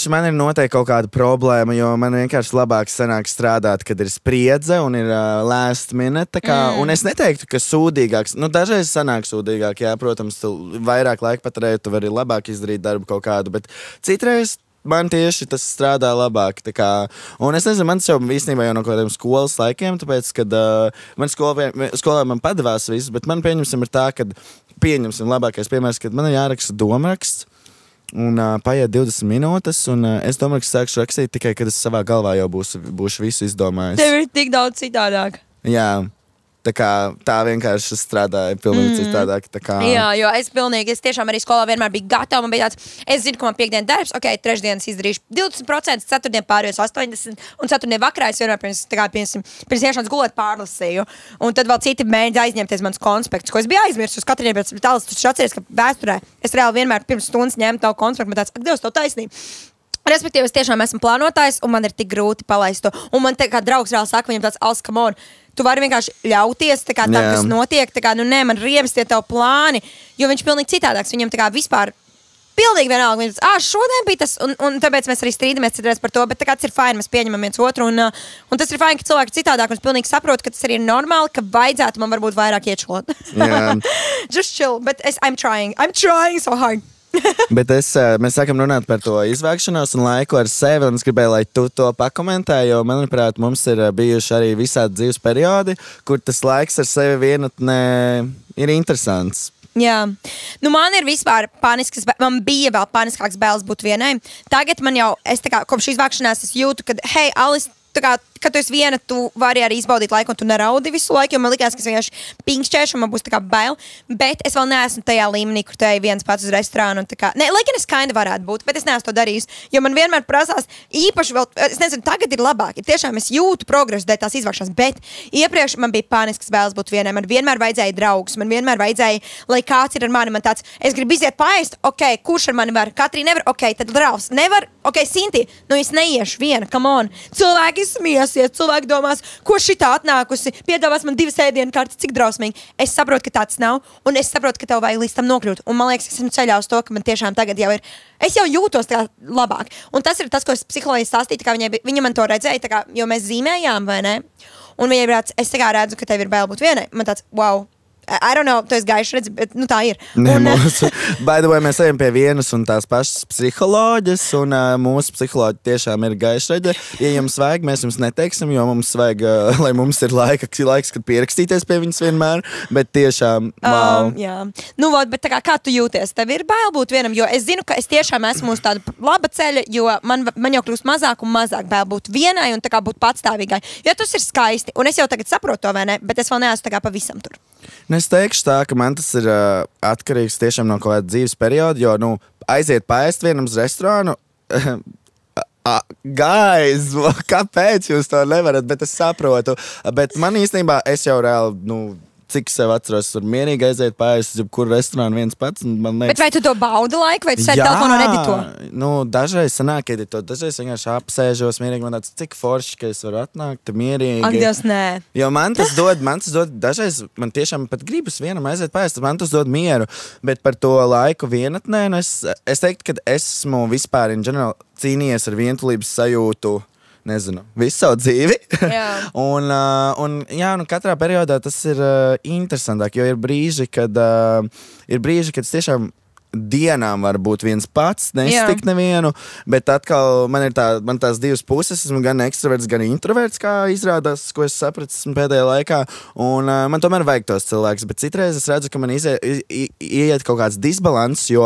man ir noteikti kaut kāda problēma, jo man vienkārši labāk sanāk strādāt, kad ir spriedze un ir last minute, un es neteiktu, ka sūdīgāks, dažreiz sanāk sūdīgāk, jā, protams, tu vairāk laika patērēt, tu vari labāk izdarīt darbu kaut kādu, bet citreiz man tieši tas strādā labāk, un es nezinu, man jau īstenībā jau no kādiem skolas laikiem, tāpēc, kad man skolā man padevās visu, bet man pieņemsim ir tā, kad labākais piemērs, kad man ir jāraksta domraksts, un paiet 20 minūtes, un es domāju, ka sākšu rakstīt tikai, kad es savā galvā jau būšu visu izdomājis. Tev ir tik daudz citādāk. Jā. Tā vienkārši strādāja pilnīgi citādāk. Jā, jo es tiešām arī skolā vienmēr biju gatava. Man bija tāds, es zinu, ka man piekdien darbs, trešdienas izdarīšu 20%, ceturtdien pārējos 80%, un ceturtdien vakarā es vienmēr pirms iešanas gulēt pārlasīju. Un tad vēl citi mēģināja aizņemties manas konspektus, ko es biju aizmirsus katru dienu, bet tālāk tu atceries, ka vēsturē es reāli vienmēr pirms stundas ņēmu tavu konspektu, man tāds, ak, Dievs, tev taisnība. Respektīvi, es tiešām esmu plānotājs, un man ir tik grūti palaist to. Un man kā draugs reāli saka, viņam tāds, Als, come on, tu vari vienkārši ļauties, tam, kas notiek, nē, man riebas tie tavu plāni, jo viņš pilnīgi citādāks, viņam vispār pilnīgi vienalga, viņš šodien bija tas, un tāpēc mēs arī strīdamies citreiz par to, bet tas ir fajn, mēs pieņemam viens otru, un tas ir fajn, ka cilvēki ir citādāk, un es pilnīgi saprotu, ka tas arī ir normāli, ka vajadzētu man varbūt vairāk iečlot. Just chill, but I'm trying so hard. Bet mēs sākam runāt par to izvākšanos un laiku ar sevi, un es gribēju, lai tu to pakomentē, jo, manuprāt, mums ir bijuši arī visādi dzīves periodi, kur tas laiks ar sevi vienatnē ir interesants. Jā, man ir vispār man bija vēl paniskāks bailes būt vienai. Tagad man jau, kopš izvākšanās es jūtu, ka, hei, Alis, kad tu esi viena, tu vari arī izbaudīt laiku, un tu neraudi visu laiku, jo man likās, ka es vienkārši pinkšķēšu, un man būs bail. Bet es vēl neesmu tajā līmenī, kur tu ej viens pats uz restorānu. Lai gan es kinda varētu būt, bet es neesmu to darījis. Jo man vienmēr prasās, īpaši vēl, es nezinu, tagad ir labāk. Tiešām es jūtu progresu dēļ tās izvākšanas, bet iepriekš man bija panisks bailes būt vienai. Man vienmēr vajadzēja draugus, man vienmēr vajadzēja, lai kāds ir ar mani. Man tāds, es gribu iziet paēst, kurš ar mani var? Katrīna nevar, tad Ralfs nevar, Sinti, es neiešu viena, come on. Cilvēki smiesies, cilvēki domās, ko šitā atnākusi, piedāvās man 2 ēdienu kartes, cik drausmīgi. Es saprotu, ka tāds nav, un es saprotu, ka tev vajag līdz tam nokļūt. Un man liekas, ka esmu ceļā uz to, ka man tiešām tagad jau ir, es jau jūtos labāk. Un tas ir tas, ko es psiholoģiski stāstīju, viņa man to redzēja, jo mēs zīmējām, vai ne? Un viņa ir tāds, es redzu, ka tev ir bail būt vienai. Man tāds, wow. I don't know, tu esi gaiši redzi, bet tā ir. By the way, mēs ejam pie vienas un tās pašas psiholoģes, un mūsu psiholoģi tiešām ir gaiši redzi. Ja jums vajag, mēs jums neteiksim, jo mums vajag, lai mums ir laiks, kad pierakstīties pie viņas vienmēr, bet tiešām, wow. Jā. Bet kā tu jūties? Tev ir bail būt vienam, jo es zinu, ka es tiešām esmu uz tāda laba ceļa, jo man jau kļūst mazāk un mazāk bail būt vienai un būt patstāvīgai. Jo tas ir skaisti, un es jau tagad saprotu to, vai ne, bet es vēl neesmu pavisam tur. Es teikšu tā, ka man tas ir atkarīgs tiešām no kaut kāda dzīves perioda, jo, aiziet paēst vienam uz restorānu, guys, kāpēc jūs to nevarat, bet es saprotu. Bet man īstenībā, es jau reāli, cik sev atceros, var mierīgi aiziet pārēst uz jebkuru restorānu viens pats. Bet vai tu to baudi laiku, vai tu sēdi telefonā un edito? Nu, dažreiz sanāk editot, dažreiz vienkārši apsēžos mierīgi. Man tāds, cik forši, ka es varu atnākt mierīgi. Ak, Dievs, nē. Jo man tas dod, dažreiz man tiešām pat gribas vienam aiziet pārēst, man tas dod mieru. Bet par to laiku vienatnē, nu es teiktu, ka esmu vispār in general cīnījies ar vientulības sajūtu. Nezinu, visu savu dzīvi. un katrā periodā tas ir interesantāk, jo ir brīži, kad es tiešām dienām var būt viens pats, nesatikt nevienu, bet atkal man tās divas puses, esmu gan ekstraverts, gan introverts, kā izrādās, ko es sapratu pēdējā laikā, un man tomēr vajag tos cilvēkus, bet citreiz es redzu, ka man ieiet kaut kāds disbalans, jo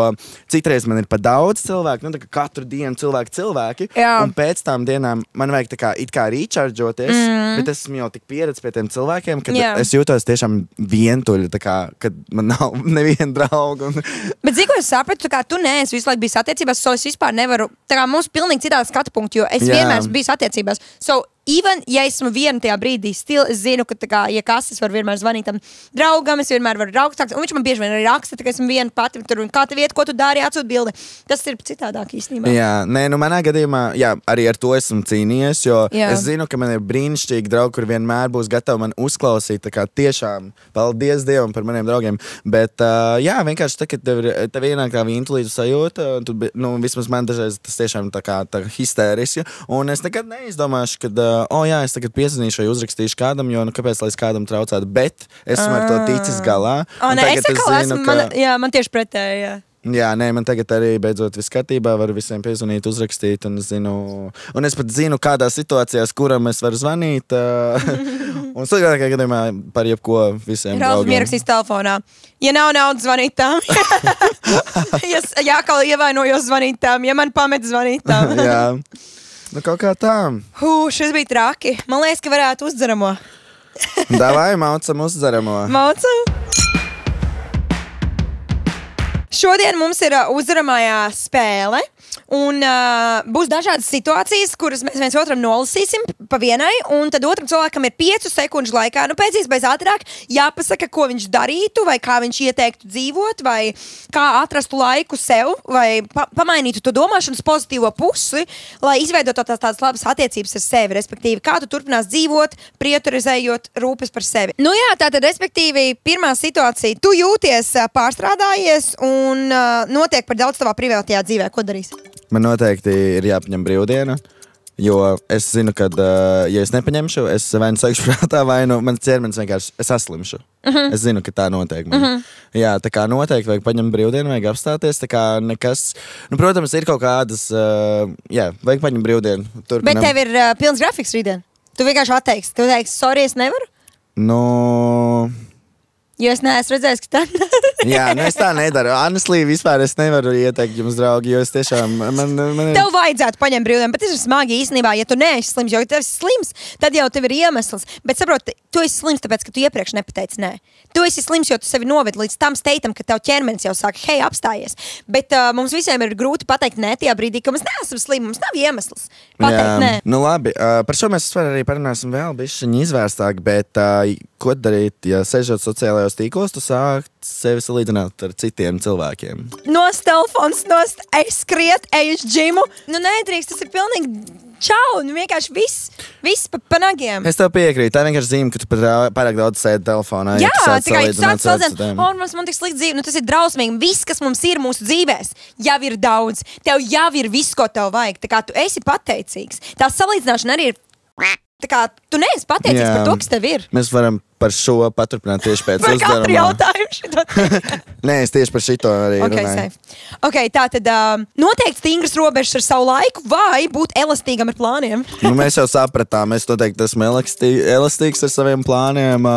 citreiz man ir pa daudz cilvēku, nu tā kā katru dienu cilvēki, un pēc tām dienām man vajag tā kā it kā rechargeoties, bet esmu jau tik pieredz pie tiem cilvēkiem, kad es jūtos tiešām vientuļi, tā kā, kad man nav neviena drauga. Bet zinu, es sapratu, ka tu neesi visu laiku bijis attiecībās, so es vispār nevaru, tā kā mums pilnīgi citādi skatu punkti, jo es vienmēr esmu bijis attiecībās. So, even, ja esmu viena tajā brīdī, es zinu, ka tā kā, ja kas, es varu vienmēr zvanīt tam draugam, es vienmēr varu rakstīt, un viņš man bieži vien arī raksta, ka esmu viena pati, tur, un kā tev iet, ko tu dari, atsūt bildi. Tas ir citādāk īstenībā. Jā, nē, nu manā gadījumā, arī ar to esmu cīnījies, jo es zinu, ka man ir brīnišķīgi draugi, kur vienmēr būs gatavi man uzklausīt, tā kā tiešām, paldies Dievam par maniem draugiem, bet vienkārši tā, ka tev ienāk tā vientulības sajūta, nu, vismaz man dažreiz tas tiešām tā kā tā histēriski, un es nekad neizdomāšu, kad es tagad piezvanīšu vai uzrakstīšu kādam, jo, nu, kāpēc, lai es kādam traucētu, bet esmu ar to ticis galā. Es esmu, man tieši pretēji, Jā, nē, man tagad arī beidzot viss kārtībā, varu visiem piezvanīt, uzrakstīt, un es pat zinu, kādā situācijās, kuram es varu zvanīt, un sliktākajā gadījumā par jebko visiem draugiem. Raudz ierakstīs telefonā. Ja nav naudas, zvanīt tam. Ja kā ievainojos, zvanīt tam. Ja man pamet, zvanīt tam. Jā. Nu, kaut kā tā. Šis bija traki. Man liekas, ka varētu uzdzeramo. Davai, maucam uzdzeramo. Maucam. Šodien mums ir uzvaramājā spēle, un būs dažādas situācijas, kuras mēs viens otram nolasīsim pa vienai, un tad otram cilvēkam ir 5 sekundžu laikā, nu pēc iespējas ātrāk jāpasaka, ko viņš darītu, vai kā viņš ieteiktu dzīvot, vai kā atrastu laiku sev, vai pamainītu to domāšanas pozitīvo pusi, lai izveidotu tādas labas attiecības ar sevi, respektīvi, kā tu turpinās dzīvot, prioritizējot rūpes par sevi. Nu jā, tātad, respektīvi, pirmā situācija, tu jūties pārstrādājies un notiek par daudz tavā privātajā dzīvē. Ko darīsi? Man noteikti ir jāpaņem brīvdiena, jo es zinu, ka, ja es nepaņemšu, es vai nu saikšu prātā, vai nu mans ķermenis vienkārši saslimšu. Es zinu, ka tā notiek man. Jā, tā kā noteikti vajag paņemt brīvdienu, vajag apstāties, tā kā nekas, nu, protams, ir kaut kādas, vajag paņemt brīvdienu. Turpinam. Bet tev ir pilns grafiks rītdien. Tu vienkārši atteiksi. Tu teiksi, sorry, es nevaru? Nu... Jo es neesmu redzējis, ka tā Jā, nu es tā nedaru. Honestly, vispār es nevaru ieteikt jums, draugi, jo es tiešām... Man ir... Tev vajadzētu paņemt brīvdienu, bet tas ir smagi īstenībā, ja tu neesi slims, jo ja tev esi slims, tad jau tev ir iemesls. Bet saproti, tu esi slims, tāpēc, ka tu iepriekš nepateici nē. Tu esi slims, jo tu sevi novedi līdz tam steitam, ka tev ķermenis jau saka, hei, apstājies. Bet mums visiem ir grūti pateikt nē tajā brīdī, ka mēs neesam slimi, mums nav iemesls pateikt nē. Nu labi, par šo mēs arī parunāsim vēl bišķiņi izvērstāk, bet ko darīt, ja sežot sociālajos tīklos, tu sāk sevi salīdzināt ar citiem cilvēkiem? Nost telefons, es skriet, eju uz džimu. Nu nedrīkst, tas ir pilnīgi čau, nu vienkārši viss pa nagiem. Es tev piekrītu, tā vienkārši zīme, ka tu pārāk daudz sēdi telefonā. Jā, tikai tu sāc salīdzināt, man tik slikti dzīve, nu tas ir drausmīgi. Viss, kas mums ir mūsu dzīvēs, jau ir daudz. Tev jau ir viss, ko tev vajag. Tā kā tu esi pateicīgs. Tā salīdzināšana arī ir... Tā kā tu neesi pateicīgs par to, kas tev ir. Mēs varam par šo paturpināt tieši pēc uzdarama. Par katru jautājumu šito. Nē, es tieši par šito arī runāju. Okay, tā tad noteikti stingras robežas ar savu laiku vai būt elastīgam ar plāniem? Nu, mēs jau sapratām, es noteikti esmu elastīgs ar saviem plāniem.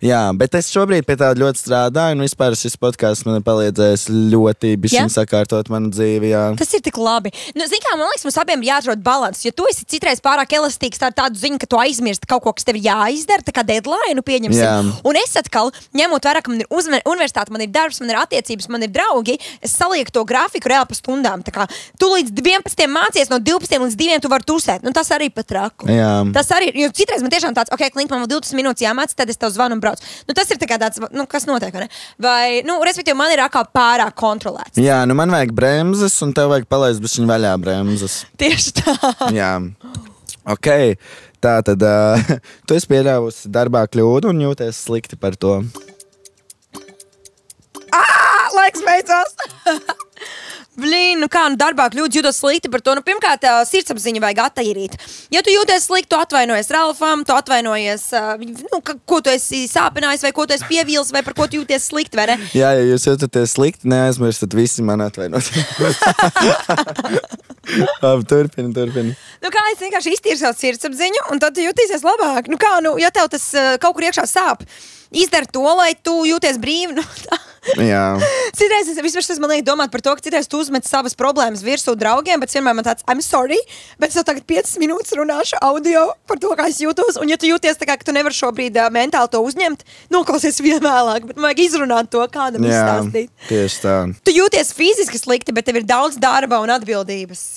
Jā, bet es šobrīd pie tā ļoti strādāju, un vispār šis podcasts man ir palīdzējis ļoti bišķiņ sakārtot manu dzīvi. Jā. Tas ir tik labi. Nu, zini kā, man liekas, mums abiem ir jāatrod balans, jo tu esi citreiz pārāk elastīgs ar tādu tādu ziņu, ka tu aizmirsti kaut ko, kas tev jāizdara, tā kā deadline, pieņemsim. Jā. Un es atkal, ņemot vērā, ka man ir universitāte, man ir darbs, man ir attiecības, man ir draugi, es salieku to grafiku reāli pa stundām. Tā kā tu līdz 11 mācies, no 12 līdz 2 tu vari tusēt. Nu, tas arī pat traku. Jā. Tas arī, jo citreiz man tiešām tāds, ok, Klint, man vēl 20 minūtes jāmāc, tad es tev zvanu un braucu. Nu, tas ir tā kā tāds, nu, kas notiek, vai ne? Vai, nu, respektīvi, man ir atkal pārāk kontrolēts. Jā, nu man vajag bremzes, un tev vajag palaist bišķiņ vaļā bremzes. Tieši tā. Jā. Ok, tā tad tu esi pieļāvusi darbā kļūdu un jūties slikti par to. Laiks beidzās. Blīn, nu kā, nu darbā kļūdas jūtos slikti par to. Nu, pirmkārt, sirdsapziņu vajag attīrīt. Ja tu jūties slikti, tu atvainojies Ralfam, tu atvainojies, nu, ko tu esi sāpinājis, vai ko tu esi pievīlis, vai par ko tu jūties slikti, vai ne? Jā, ja jūs jūtaties slikti, neaizmirstat visi man atvainot. Turpini. Nu kā, es vienkārši iztīru savu sirdsapziņu, un tad tu jūtīsies labāk. Nu kā, nu, ja tev tas kaut kur iekšā sāp, izdara to, lai tu jūties brīvi, nu tā. Jā. Citreiz es man liek domāt par to, ka citreiz tu uzmet savas problēmas virsū draugiem, bet vienmēr man tāds, I'm sorry, bet es tagad 5 minūtes runāšu audio par to, kā es jūtos, un ja tu jūties tā kā, ka tu nevar šobrīd mentāli to uzņemt, noklausies vien vēlāk, bet man vajag izrunāt to, kādam izstāstīt. Tieši tā. Tu jūties fiziski slikti, bet tev ir daudz darba un atbildības.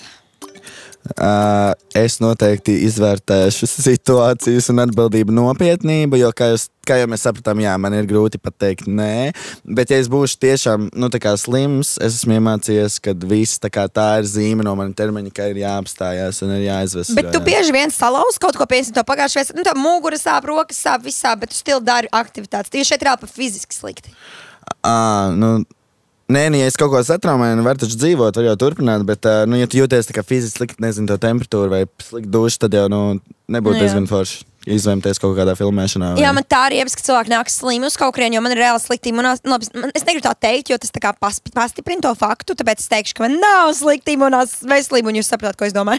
Es noteikti izvērtēšu situācijas un atbildību nopietnību, jo, kā jau mēs sapratām, jā, man ir grūti pateikt nē, bet ja es būšu tiešām, nu, tā kā slims, es esmu iemācījies, ka viss tā ir zīme no mana termiņa, ka ir jāapstājās un ir jāizvest. Bet tu bieži vien salauz kaut ko, piemēram, to pagājušajā, nu, tā mugura sāp, rokas sāp, viss sāp, bet tu stili dari aktivitātes. Tu šeit rāpa fiziski slikti. Nē, ja es kaut ko satraumēju, nu var taču dzīvot, var jau turpināt, bet, nu, ja tu jūties tā kā fiziski slikti, nezinu, to temperatūru vai slikti duši, tad jau, nu, nebūtu diezgan forši izvēmties kaut kādā filmēšanā. Vai... Jā, man tā arī ka cilvēki nāk slimi uz kaut kurien, jo man ir reāli slikti imunās. Es negribu tā teikt, jo tas tā kā pastiprina to faktu, tāpēc es teikšu, ka man nav slikti imunās veselība, un jūs saprāt, ko es domāju.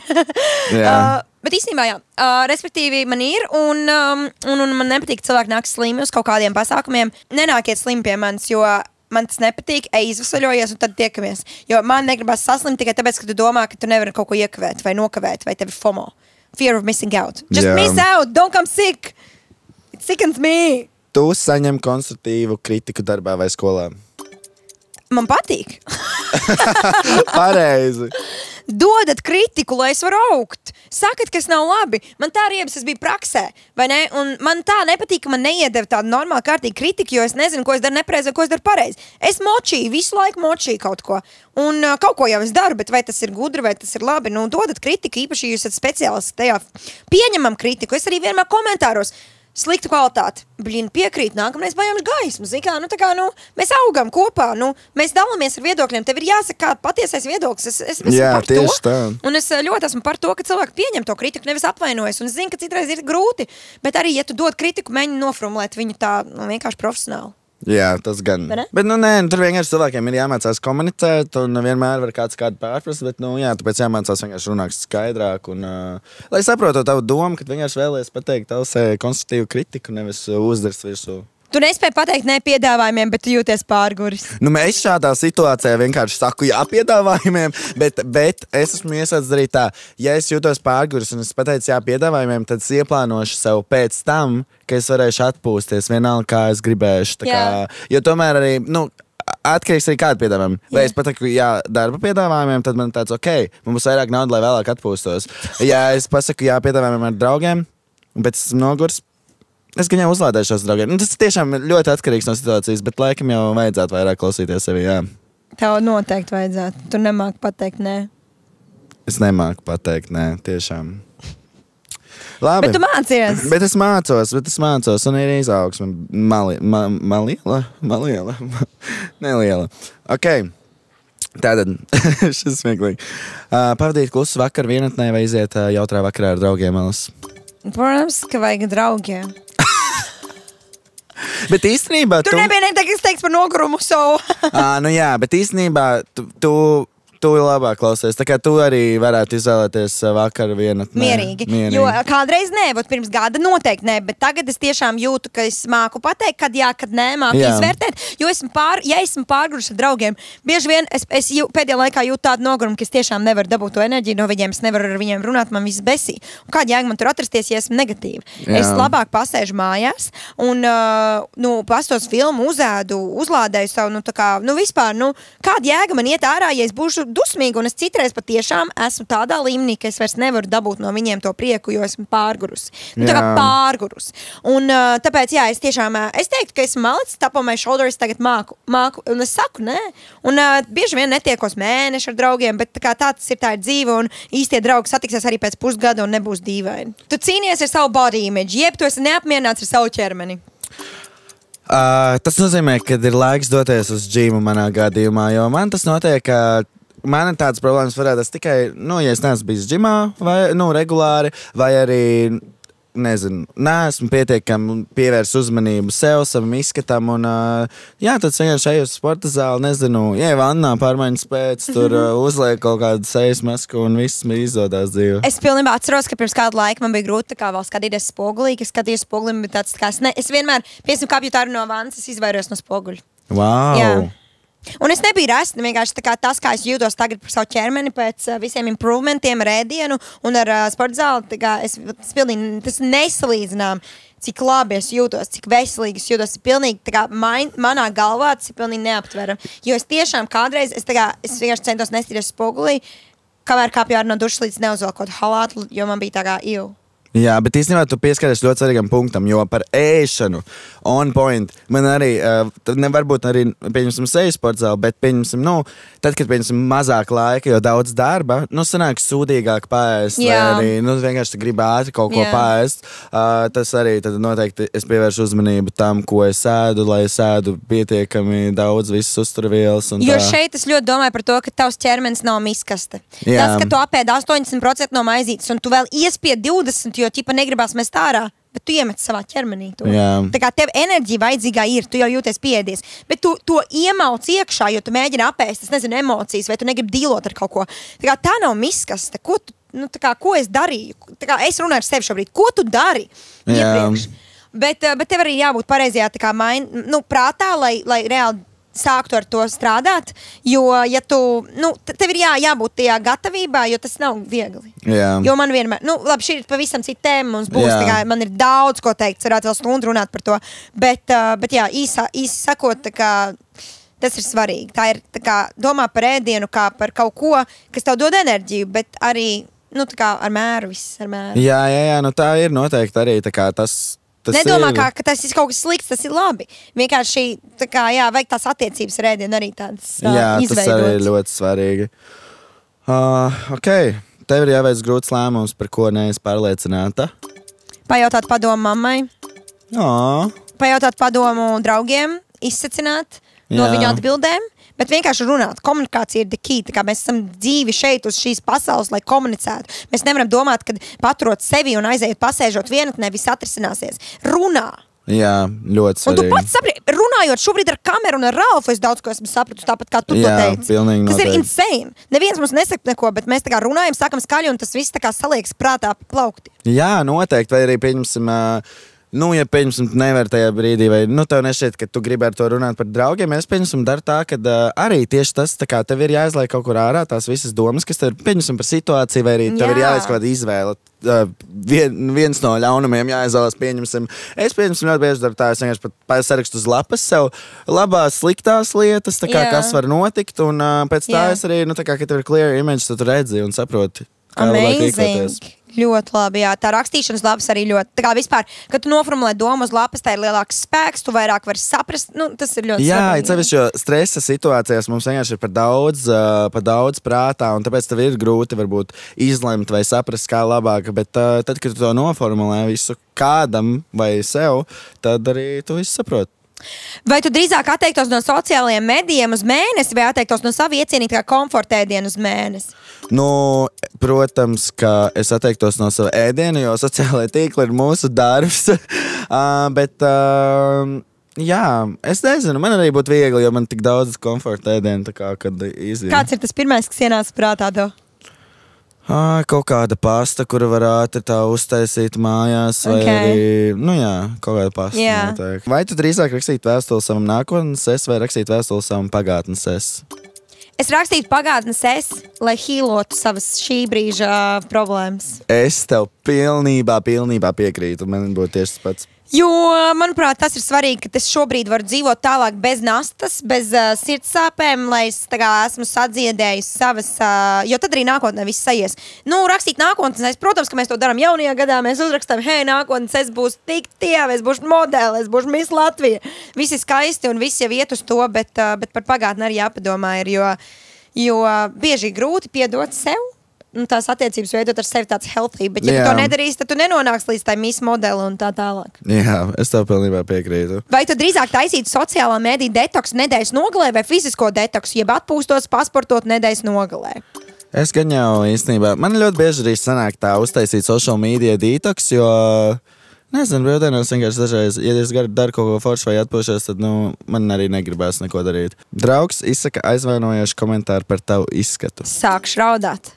Bet īstenībā, jā, respektīvi man ir, un man nepatīk, ka cilvēki nāk slimi uz kaut kādiem pasākumiem. Nenākiet slimi pie manis, jo man tas nepatīk, izvesaļojies un tad tiekamies. Jo man negribas saslimt tikai tāpēc, ka tu domā, ka tu nevari kaut ko iekavēt vai nokavēt, vai tev ir FOMO. Fear of missing out. Just miss out, don't come sick. It sickens me. Tu saņem konstruktīvu kritiku darbā vai skolā? Man patīk. Pareizi. Dodat kritiku, lai es varu augt. Sakat, kas nav labi. Man tā riebas, es biju praksē, vai ne? Un man tā nepatīk, ka man neiedeva tādu normālu kārtīgu kritiku, jo es nezinu, ko es daru nepareizi, ko es daru pareizi. Es močīju, visu laiku močīju kaut ko. Un kaut ko jau es daru, bet vai tas ir gudri, vai tas ir labi? Nu, dodat kritiku, īpaši, ja jūs esat speciālisti tajā. Pieņemam kritiku. Es arī vienmēr komentāros. Slikta kvalitāte. Blīn, piekrīt, nākamreiz bajams gaismu. Zin kā, nu tā kā, nu, mēs augam kopā, nu, mēs dalāmies ar viedokļiem. Tev ir jāsaka, kā patiesais viedoklis. Es jā, par to. Tā. Un es ļoti esmu par to, ka cilvēki pieņem to kritiku, nevis apvainojas. Un es zinu, ka citreiz ir grūti, bet arī, ja tu dod kritiku, mēģini nofrumlēt viņu tā, nu, vienkārši profesionāli. Jā, tas gan. Bet, nu, nē, tur vienkārši cilvēkiem ir jāmācās komunicēt, un vienmēr var kādu pārprast, bet, nu, jā, tāpēc jāmācās vienkārši runāt skaidrāk, un, lai saprotu tavu domu, kad vienkārši vēlies pateikt tausē konstruktīvu kritiku, nevis uzdarst virsū. Tu nespēji pateikt ne piedāvājumiem, bet tu jūties pārguris. Nu, mēs šādā situācijā vienkārši saku jā piedāvājumiem, bet es esmu iesācis darīt tā, ja es jūtos pārguris un es pateicu jā piedāvājumiem, tad es ieplānošu sev pēc tam, ka es varēšu atpūsties vienalga, kā es gribēšu. Tā kā, jo tomēr arī, nu, atkarīgs arī kādu piedāvājumu. Vai es pateiktu jā darba piedāvājumiem, tad man tāds, ok, man būs vairāk naudas, lai vēlāk atpūstos. Ja es pasaku jā piedāvājumiem ar draugiem, bet es esmu nogurs, es gan jau uzlādēju šos draugiem. Nu, tas tiešām ļoti atkarīgs no situācijas, bet laikam jau vajadzētu vairāk klausīties sevi, jā. Tev noteikti vajadzētu. Tu nemāki pateikt nē. Es nemāku pateikt nē, tiešām. Labi. Bet tu mācies. Bet es mācos, un ir izaugsme maliela. Neliela. Ok. Tātad, šis smieklīgi. Pavadīt klusu vakaru vienatnē vai iziet jautrā vakarā ar draugiem, Alis? Protams, ka vajag draugiem. Bet īstenībā tu nebija neteiks par nogurumu savu. Nu jā, bet īstenībā tu tu labāk klausies. Tā kā tu arī varētu izvēlēties vakar vienatnē. Mierīgi. Jo kādreiz nē, bet pirms gada noteikti nē, bet tagad es tiešām jūtu, ka es māku pateikt, kad jā, kad nē, māku izvērtēt, jo esmu pārguruši ar draugiem. Bieži vien es pēdējā laikā jūtu tādu nogurumu, ka es tiešām nevaru dabūt to enerģiju no viņiem, es nevaru ar viņiem runāt, man viss besī. Un kāda jēga man tur atrasties, ja esmu negatīva? Es labāk pasēžu mājās un pastos filmu, uzēdu, uzlādēju savu, vispār, kāda jēga man iet ārā, ja es būšu dusmīga, un es citreiz patiešām esmu tādā līmenī, ka es vairs nevaru dabūt no viņiem to prieku, jo esmu pārgurusi. Tā kā pārgurusi. Un tāpēc, jā, es teiktu, ka esmu malicis, tapo my shoulders, tagad māku, un es saku, nē. Un bieži vien netiekos mēneši ar draugiem, bet tā tas ir dzīve, un īstie draugi satiksies arī pēc pusgada un nebūs dīvaini. Tu cīnies ar savu body image, jeb tu esi neapmierināts ar savu ķermeni. Tas nozīmē, ka ir laiks doties uz džimu manā gadījumā, jo man tas notiek, ka man tādas problēmas varētas tikai, ja es neesmu bijis džimā, vai, regulāri, vai arī, neesmu pietiekami pievērs uzmanību sev, savam izskatam, un, tad vienkārši eju uz sporta zāli, vannā pārmaiņas pēc, tur uzliek kaut kādu sejas masku, un viss man izdodās dzīve. Es pilnībā atceros, ka pirms kādu laiku man bija grūti vēl skatīties spogulī, ka skatījos spogulī, bet tāds kā es vienmēr, piemēram, kāpju tāru no vannas, es izvairījos no spoguļa. Wow! Jā. Un es nebiju resna, vienkārši tas, kā es jūtos tagad par savu ķermeni pēc visiem improvementiem ar ēdienu un ar sporta zāli, tas nesalīdzinām, cik labi es jūtos, cik veselīgi es jūtos. Pilnīgi, manā galvā tas ir pilnīgi neaptverami. Jo es tiešām kādreiz, es vienkārši centos nestīties spogulī, kamēr kāpju ārā no dušas līdz neuzvelkot halātu, jo man bija Jā, bet īstenībā tu pieskaries ļoti svarīgam punktam, jo par ēšanu on point man arī, varbūt arī, pieņemsim, seju sporta zāli, bet pieņemsim, tad, kad pieņemsim mazāk laika, jo daudz darba, sanāk sūdīgāk paēst, vai arī, vienkārši gribi ātri kaut ko paēst, tas arī tad noteikti es pievēršu uzmanību tam, ko es ēdu, lai es ēdu pietiekami daudz visas uzturvielas un tā. Jo šeit es ļoti domāju par to, ka tavs ķermenis nav miskaste. Tas, ka tu apēd 80% no maizītes un tu vēl iespied 20%, jo ķipa negribās mest ārā, bet tu iemet savā ķermenī to. Tā kā tev enerģija vajadzīgā ir, tu jau jūties pieēdies, bet tu to iemauc iekšā, jo tu mēģini apēst, emocijas, vai tu negribi dīlot ar kaut ko. Tā nav miskaste. Ko es darīju? Es runāju ar sevi šobrīd. Ko tu dari iepriekš? Bet tev arī jābūt pareizajā prātā, lai reāli sāktu ar to strādāt, jo, ja tu, tev ir jābūt tajā gatavībā, jo tas nav viegli. Jo man vienmēr, labi, šī ir pavisam cita tēma, mums būs, man ir daudz ko teikt, varētu vēl stundu runāt par to, bet jā, īsi sakot, tas ir svarīgi. Tā ir, domā par ēdienu kā par kaut ko, kas tev dod enerģiju, bet arī, ar mēru, viss ar mēru. Jā, tā ir noteikti arī, Nedomā, ka tas ir kaut kas slikts, tas ir labi. Vienkārši, vajag tās attiecības ar ēdienu arī tādas izveidotas. Tas arī ir ļoti svarīgi. Tev ir jāveic grūts lēmums, par ko neesi pārliecināta. Pajautāt padomu mammai. Pajautāt padomu draugiem, izsacināt no viņu atbildēm. Bet vienkārši runāt. Komunikācija ir the key. Mēs esam dzīvi šeit uz šīs pasaules, lai komunicētu. Mēs nevaram domāt, ka paturot sevi un aiziet pasēžot vienatnē, viss atrisināsies. Runā! Jā, ļoti svarīgi. Un tu pats saproti, runājot šobrīd ar kameru un ar Ralfu, es daudz ko esmu sapratusi, tāpat kā tu to teici. Kas ir insane. Neviens mums nesaka neko, bet mēs runājam, sākam skaļi un tas viss saliekas prātā plaukti. Jā, noteikti. Vai arī pieņemsim... ja pieņemsim, tu nevari tajā brīdī, vai tev nešķiet, ka tu gribi ar to runāt par draugiem, es pieņemsim daru tā, ka arī tieši tas, tev ir jāizlaik kaut kur ārā tās visas domas, kas tev pieņemsim par situāciju, vai arī tev ir jāveic kaut kāda izvēle. Viens no ļaunumiem jāizvēlas, pieņemsim. Es ļoti bieži daru tā, es vienkārši pat sarakstu uz lapas sev labās, sliktās lietas, kas var notikt, un pēc tā es arī, ka tev ir clear image, tu redzi un saproti, kā labāk rīkoties. Ļoti labi, jā. Tā rakstīšanas lapas arī ļoti. Tā kā vispār, kad tu noformulē domu uz lapas, tā ir lielāks spēks, tu vairāk vari saprast. Tas ir ļoti svarīgi. Jā, sevišķi, jo stresa situācijās mums vienkārši ir par daudz prātā, un tāpēc tev ir grūti varbūt izlemt vai saprast, kā labāk. Bet tad, kad tu to noformulē visu kādam vai sev, tad arī tu visu saproti. Vai tu drīzāk atteiktos no sociālajiem medijiem uz mēnesi vai atteiktos no savu iecienītā komforta ēdienu uz mēnesi? Protams, ka es atteiktos no sava ēdiena, jo sociālajie tīkli ir mūsu darbs. Bet, Jā, es nezinu, man arī būtu viegli, jo man tik daudz komforta ēdienu, tā kā, kad izdien. Kāds ir tas pirmais, kas ienāca prātā tev? Kaut kāda pasta, kuru var ātri tā uztaisīt mājās, vai arī, kaut kāda pasta. Noteikti. Vai tu drīzāk rakstītu vēstuli savam nākotnes es, vai rakstītu vēstuli savam pagātnes es? Es rakstītu pagātnes es, lai hīlotu savas šī brīža problēmas. Es tev pilnībā piekrītu, man būtu tieši tas pats. Jo, manuprāt, tas ir svarīgi, ka es šobrīd varu dzīvot tālāk bez nastas, bez sirds sāpēm, lai es esmu sadziedējis savas, jo tad arī nākotnē viss sajies. Rakstīt nākotnes, protams, ka mēs to darām jaunajā gadā, mēs uzrakstām, hei, nākotnes es būšu tik tieva, es būšu modeli, es būšu Miss Latvija. Viss ir skaisti un viss jau iet uz to, bet par pagātni arī jāpadomā ir, jo bieži grūti piedot sev. Tās attiecības veidot ar sevi tāds healthy, bet ja tu to nedarīsi, tad tu nenonāks līdz tai Miss modeli un tā tālāk. Jā, es tev pilnībā piekrītu. Vai tu drīzāk taisītu sociālā mediju detoksu nedēļas nogalē vai fizisko detoksu, jeb atpūstos, pasportot nedēļas nogalē? Es gan jau īstenībā, man ļoti bieži arī sanāk tā uztaisīt social media detoks, jo... Nezinu, brīvdienās vienkārši dažreiz, ja es daru kaut ko foršu vai atpūšos, tad, man arī negribās neko darīt. Draugs izsaka aizvainojošu komentāru par tavu izskatu. Sākšu raudāt.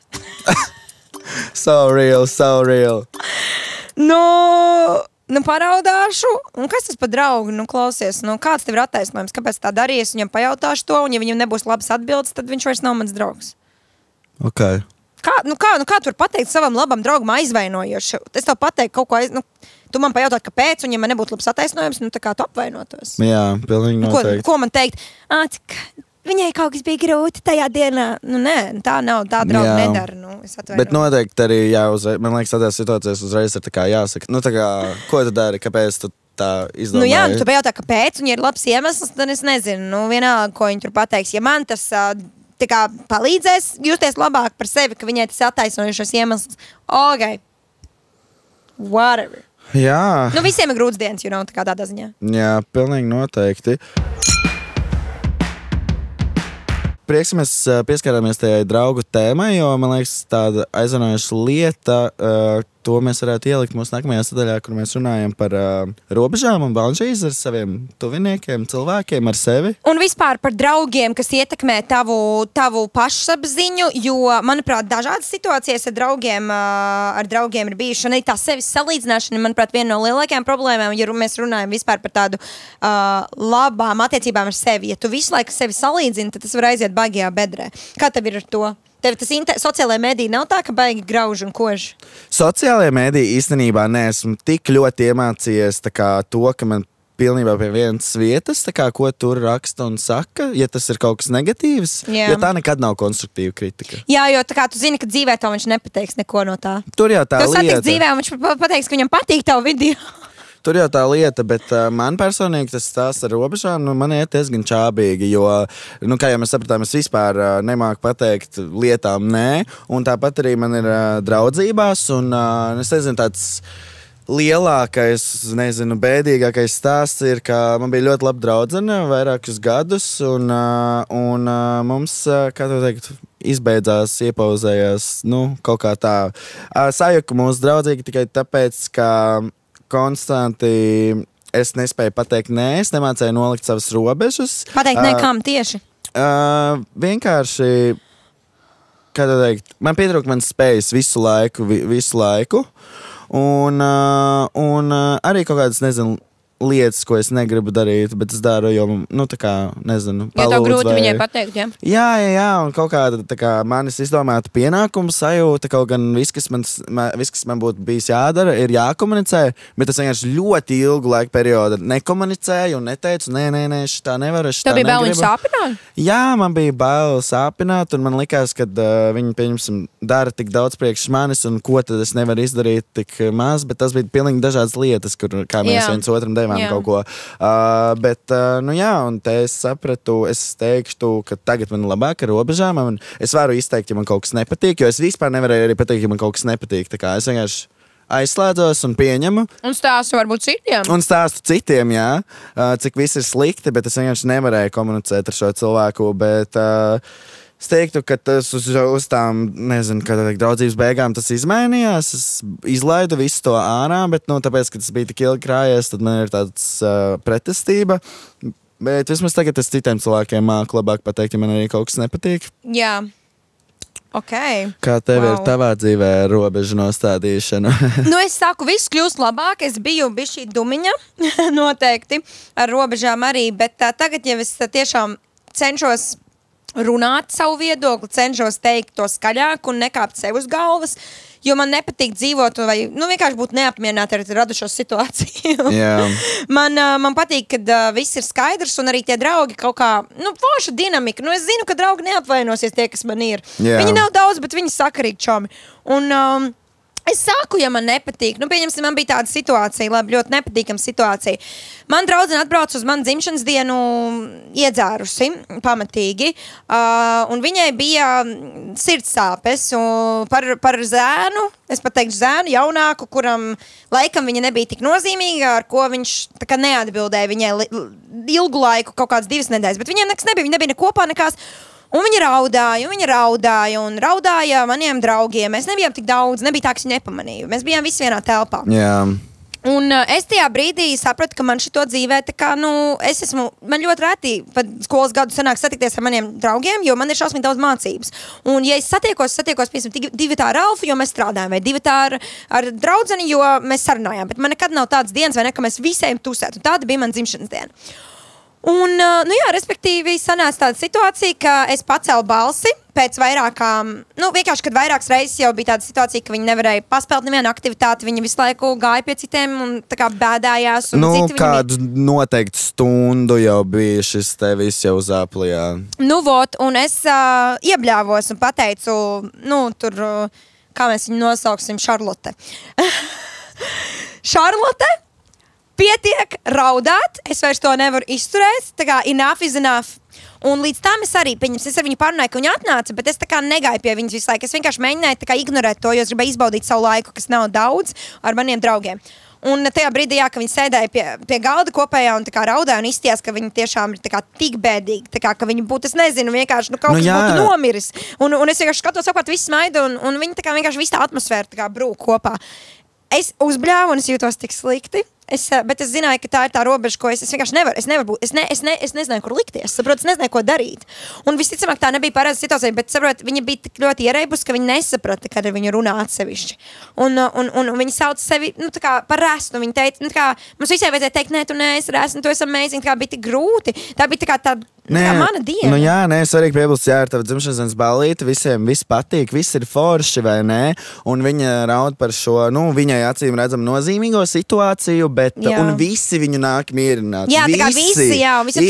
So real. Paraudāšu. Un kas tas par draugu? Klausies, kāds tev ir attaisnojums? Kāpēc tā darījies? Viņam pajautāšu to, un ja viņam nebūs labas atbildes, tad viņš vairs nav mans draugs. Ok. Kā tu vari pateikt savam labam draugam aizvainojošu? Es tev pateiktu kaut ko tu man pajautāt, kāpēc, un ja man nebūtu labs attaisnojums, tā kā tu apvainotos. Jā, pilnīgi noteikti. Ko man teikt? Viņai kaut kas bija grūti tajā dienā. Nē, tā nav, tā drauga nedara. Bet noteikti arī, man liekas, tādās situācijās uzreiz ir tā kā jāsaka. Tā kā, ko tu dari, kāpēc tu tā izdomāji? Tu pajautā, kāpēc, un ja ir labs iemesls, tad es nezinu. Vienalga, ko viņi tur pateiks. Ja man tas... tā kā palīdzēs justies labāk par sevi, ka viņai tas attaisnojušos iemesls. Ok. Whatever. Jā. Visiem ir grūts dienas, tā kā tādā ziņā. Jā, pilnīgi noteikti. Prieks, mēs pieskārāmies tajai draugu tēmai, jo, man liekas, tāda aizvainojoša lieta, to mēs varētu ielikt mūsu nākamajā sadaļā, kur mēs runājam par robežām un balanžīzi ar saviem tuviniekiem, cilvēkiem, ar sevi. Un vispār par draugiem, kas ietekmē tavu pašapziņu, jo, manuprāt, dažādas situācijas ar draugiem ir bijuši. Un arī tā sevis salīdzināšana, manuprāt, viena no lielākajām problēmām, ja mēs runājam vispār par tādu labām attiecībām ar sevi. Ja tu visu laiku sevi salīdzini, tad tas var aiziet baigajā bedrē. Kā tev ir ar to? Tev tas sociālajā mēdī nav tā, ka baigi grauž un kož? Sociālajā mēdī īstenībā neesmu tik ļoti iemācījies to, ka man pilnībā pie vienas vietas, ko tur raksta un saka, ja tas ir kaut kas negatīvs, jo tā nekad nav konstruktīva kritika. Jā, jo tu zini, ka dzīvē tev viņš nepateiks neko no tā. Tur jau tā lieta. Tu satiks dzīvē, un viņš pateiks, ka viņam patīk tavu video. Tur jau tā lieta, bet man personīgi tas stāsts ar robežām, man iet diezgan čābīgi, jo, kā jau mēs sapratām, es vispār nemāku pateikt lietām nē, un tāpat arī man ir draudzībās, un es nezinu, tāds lielākais, bēdīgākais stāsts ir, ka man bija ļoti laba draudzene vairākus gadus, un mums, kā to teikt, izbeidzās, iepauzējās, kaut kā tā. Sajuka mūsu draudzīgi tikai tāpēc, ka konstanti es nespēju pateikt nē, es nemācēju nolikt savas robežas. Pateikt nē, kam tieši? Vienkārši, kā to teikt, man pietrūka manas spējas visu laiku. Un arī kaut kādas, lietas, ko es negribu darīt, bet es daru, jo, tā kā, palūdzu. Jo tev grūti viņai pateikt, ja? Jā, un kaut kāda, tā kā, manis izdomāta pienākuma sajūta, kaut gan viss, kas man būtu bijis jādara, ir jākomunicē, bet es vienkārši ļoti ilgu laiku periodu nekomunicēju un neteicu, nē, šitā nevaru, šitā negribu. Tev bija bail viņu sāpināt? Jā, man bija bail sāpināt, un man likās, ka viņi, pieņemsim, dara tik daudz priekš manis, un ko tad es nevaru izdarīt tik maz, bet tas bija pilnīgi dažādas lietas, kā mēs viens otram devām kaut ko. Bet, un te es sapratu, es teikšu, ka tagad man ir labāk ar robežām, un es varu izteikt, ja man kaut kas nepatīk, jo es vispār nevarēju arī pateikt, ja man kaut kas nepatīk. Tā kā es vienkārši aizslēdzos un pieņemu. Un stāstu varbūt citiem. Un stāstu citiem, jā. Cik viss ir slikti, bet es vienkārši nevarēju komunicēt ar šo cilvēku, bet Es teiktu, ka tas uz tām, nezinu, kad draudzības beigām tas izmainījās. Es izlaidu visu to ārā, bet, tāpēc, ka tas bija tik ilgi krājies, tad man ir tāds pretestība. Bet vismaz tagad es citiem cilvēkiem māku labāk pateikt, ja man arī kaut kas nepatīk. Jā. Okay. Kā tev ir tavā dzīvē robežu nostādīšana? Es saku, viss kļūst labāk. Es biju šī dumiņa noteikti ar robežām arī, bet tagad jau es tiešām cenšos runāt savu viedokli, cenšos teikt to skaļāk un nekāpt sev uz galvas, jo man nepatīk dzīvot vai vienkārši būt neapmierināta ar radušo situāciju. Man patīk, kad viss ir skaidrs un arī tie draugi kaut kā, forša dinamika. Es zinu, ka draugi neapvainosies tie, kas man ir. Viņi nav daudz, bet viņi sakarīgi čomi. Un es saku, ja man nepatīk. Pieņemsim, man bija tāda situācija, ļoti nepatīkama situācija. Man draudzene atbrauca uz manu dzimšanas dienu iedzērusi pamatīgi, un viņai bija sirdsāpes par zēnu, es pat teikšu zēnu, jaunāku, kuram laikam viņa nebija tik nozīmīga, ar ko viņš tā kā neatbildēja viņai ilgu laiku, kaut kāds 2 nedēļas, bet viņiem nekas nebija, viņa nebija ne kopā nekās. Un viņi raudāja maniem draugiem. Mēs nebijām tik daudz, nebija tā, ka viņi nepamanīja. Mēs bijām visi vienā telpā. Un es tajā brīdī sapratu, ka man šito dzīvē, man ļoti reti pat skolas gadu sanāk satikties ar maniem draugiem, jo man ir šausmīgi daudz mācības. Un ja es satiekos, piemēram, 2 ar Alfu, jo mēs strādājam, vai 2 ar draudzeni, jo mēs sarunājām. Bet man nekad nav tādas dienas, vai ne, ka mēs visiem tusētu. Un tāda bija man dzimšanas diena. Un, respektīvi, sanāca tāda situācija, ka es pacēlu balsi pēc vairākām, vienkārši, kad vairākas reizes jau bija tāda situācija, ka viņi nevarēja paspēlēt nevienu aktivitāti, viņi visu laiku gāja pie citiem un tā kā bēdājās. Un kādu noteiktu stundu jau bija šis tevis jau zāplijā. Un es iebļāvos un pateicu, tur, kā mēs viņu nosauksim, Šarlote. Šarlote? Pietiek raudāt, es vairs to nevaru izturēt, tā kā enough is enough. Un līdz tam es arī, es ar viņu parunāju, ka viņa atnāca, bet es tā kā negāju pie viņas visu laiku. Es vienkārši mēģināju tā kā ignorēt to, jo es gribēju izbaudīt savu laiku, kas nav daudz, ar maniem draugiem. Un tajā brīdī, ka viņi sēdēja pie galda kopējā un tā kā raudāja un izties, ka viņi tiešām ir tā kā tik bēdīgi, tā kā, ka viņi būtu, es nezinu, vienkārši, kaut kas būtu nomiris. Un es vienkārši skatos apkārt, viss smaida un viņi tā kā vienkārši visu tā atmosfēru tā kā brūk kopā. Es uzbļāvu un es jūtos tik slikti. Bet es zināju, ka tā ir tā robeža, ko es vienkārši nevaru būt. Es nezināju, kur likties. Es nezināju, ko darīt. Un visticamāk, tā nebija pareiza situācija, bet viņa bija tik ļoti ierēbusi, ka viņa nesaprata, kad ar viņu runā atsevišķi. Un viņa sauc sevi tā kā par resnu. Viņa teica, tā kā mums visiem vajadzēja teikt, nē, tu neesi resnu, tu esi amazing. Tā kā bija tik grūti. Tā bija tā kā mana diena. Svarīgi piebilst, ir tava dzimšanas dienas ballīte, visiem viss patīk, viss ir forši, vai ne? Un viņa raud par šo, viņai acīm redzam nozīmīgo situāciju, bet un visi viņu nāk mierināt. Jā, tā kā visi,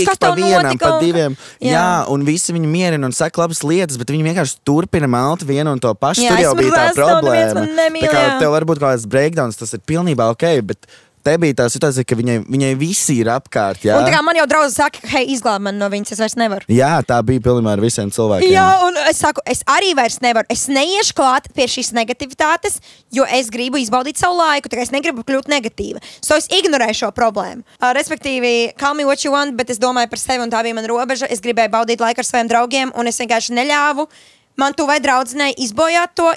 kas pa vienam, pa 2. Jā, un visi viņu mierina un saka labas lietas, bet viņi vienkārši turpina malt vienu un to pašu. Tur jau bija tā problēma. Tā kā tev varbūt kaut kāds breakdowns, tas ir pilnībā ok, bet te bija tā situācija, ka viņai visi ir apkārt. Jā? Un tā kā man jau draugi saka, hei, izglāb man no viņas, es vairs nevaru. Jā, tā bija pilnībā ar visiem cilvēkiem. Jā, un es saku, es arī vairs nevaru. Es neiešu klāt pie šīs negativitātes, jo es gribu izbaudīt savu laiku, tā kā es negribu kļūt negatīva. Es ignorēju šo problēmu. Respektīvi, call me what you want, bet es domāju par sevi un tā bija mana robeža. Es gribēju baudīt laiku ar saviem draugiem un es vienkārši neļāvu man tuvai draudzenei izbojāt to,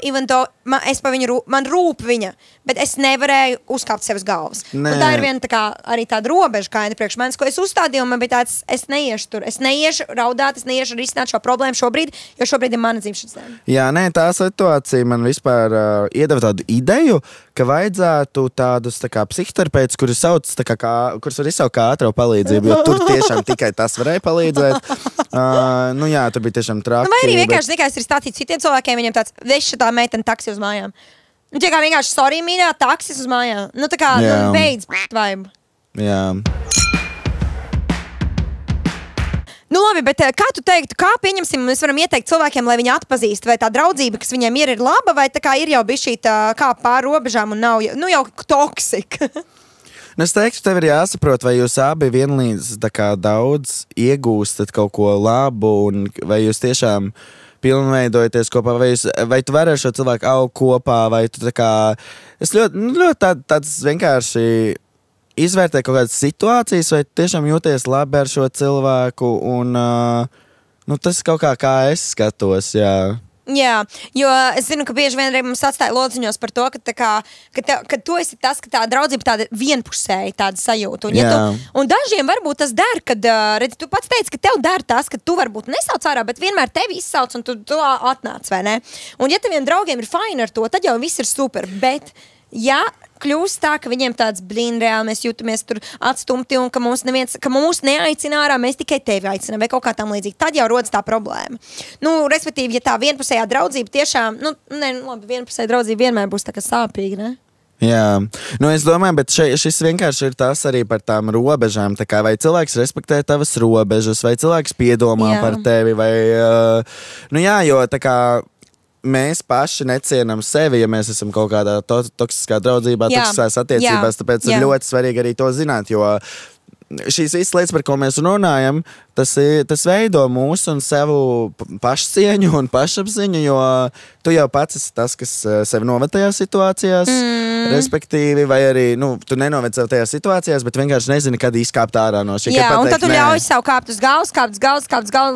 man rūp viņa, bet es nevarēju uzkāpt sev uz galvas. Un tā ir viena arī tāda robeža, kā priekš manis, ko es uzstādīju, un man bija tāds, es neiešu tur, es neiešu raudāt, es neiešu risināt šo problēmu šobrīd, jo šobrīd ir mana dzimšanas diena. Jā, tā situācija man vispār iedeva tādu ideju, ka vajadzētu tādus psihoterapeitus, kurus var izsaukt kā ātrā palīdzību, jo tur tiešām tikai tas varēja palīdzēt. Tur bija tiešām traki. Vai arī vienkārši nekais ir stāstīt citiem cilvēkiem, viņiem tāds, veši tā meitene taksi uz mājām. Tā kā vienkārši, sorry, mīļā, taksis uz mājām. Tā kā, beidz, vaibu. Jā. Labi, bet kā tu teiktu, kā pieņemsim, mēs varam ieteikt cilvēkiem, lai viņi atpazīst, vai tā draudzība, kas viņiem ir laba, vai tā kā ir jau bišķī kā pār robežām un nav jau toksika? Es teiktu, tev ir jāsaprot, vai jūs abi vienlīdz daudz iegūstat kaut ko labu, un vai jūs tiešām pilnveidojaties kopā, vai tu vari ar šo cilvēku augt kopā, vai tu es ļoti tāds vienkārši izvērtē kaut kādas situācijas, vai tiešām jūties labi ar šo cilvēku, un Nu, tas kaut kā es skatos, jā. Jā, jo es zinu, ka bieži vien arī mums atstāja lodziņos par to, ka tu esi tas, ka tā draudzība tāda vienpusēja tāda sajūta. Un dažiem varbūt tas der, kad, redzi, tu pats teici, ka tev der tas, ka tu varbūt nesauc ārā, bet vienmēr tevi izsauc un tu atnāc, vai ne? Un ja taviem draugiem ir fine ar to, tad jau viss ir super, bet ja kļūst tā, ka viņiem tāds reāli mēs jūtamies tur atstumti un ka mūs neaicina ārā, mēs tikai tevi aicinām vai kaut kā tam līdzīgi. Tad jau rodas tā problēma. Nu, respektīvi, ja tā vienpusējā draudzība tiešām, vienpusējā draudzība vienmēr būs tā kā sāpīga, ne? Jā, nu es domāju, bet šis vienkārši ir tas arī par tām robežām, tā kā vai cilvēks respektē tavas robežas, vai cilvēks piedomā par tevi, vai, jo tā kā mēs paši necienam sevi, ja mēs esam kaut kādā toksiskā draudzībā, toksiskās attiecībās, tāpēc ir ļoti svarīgi arī to zināt, jo šīs visas lietas, par ko mēs runājam, tas veido mūsu un savu pašcieņu un pašapziņu, jo tu jau pats esi tas, kas sevi noved tajās situācijās, respektīvi, vai arī, tu nenoved sevi tajās situācijās, bet vienkārši nezini, kad izkāpt ārā no šī. Jā, un tad tu ļauj sev kāpt uz galvas,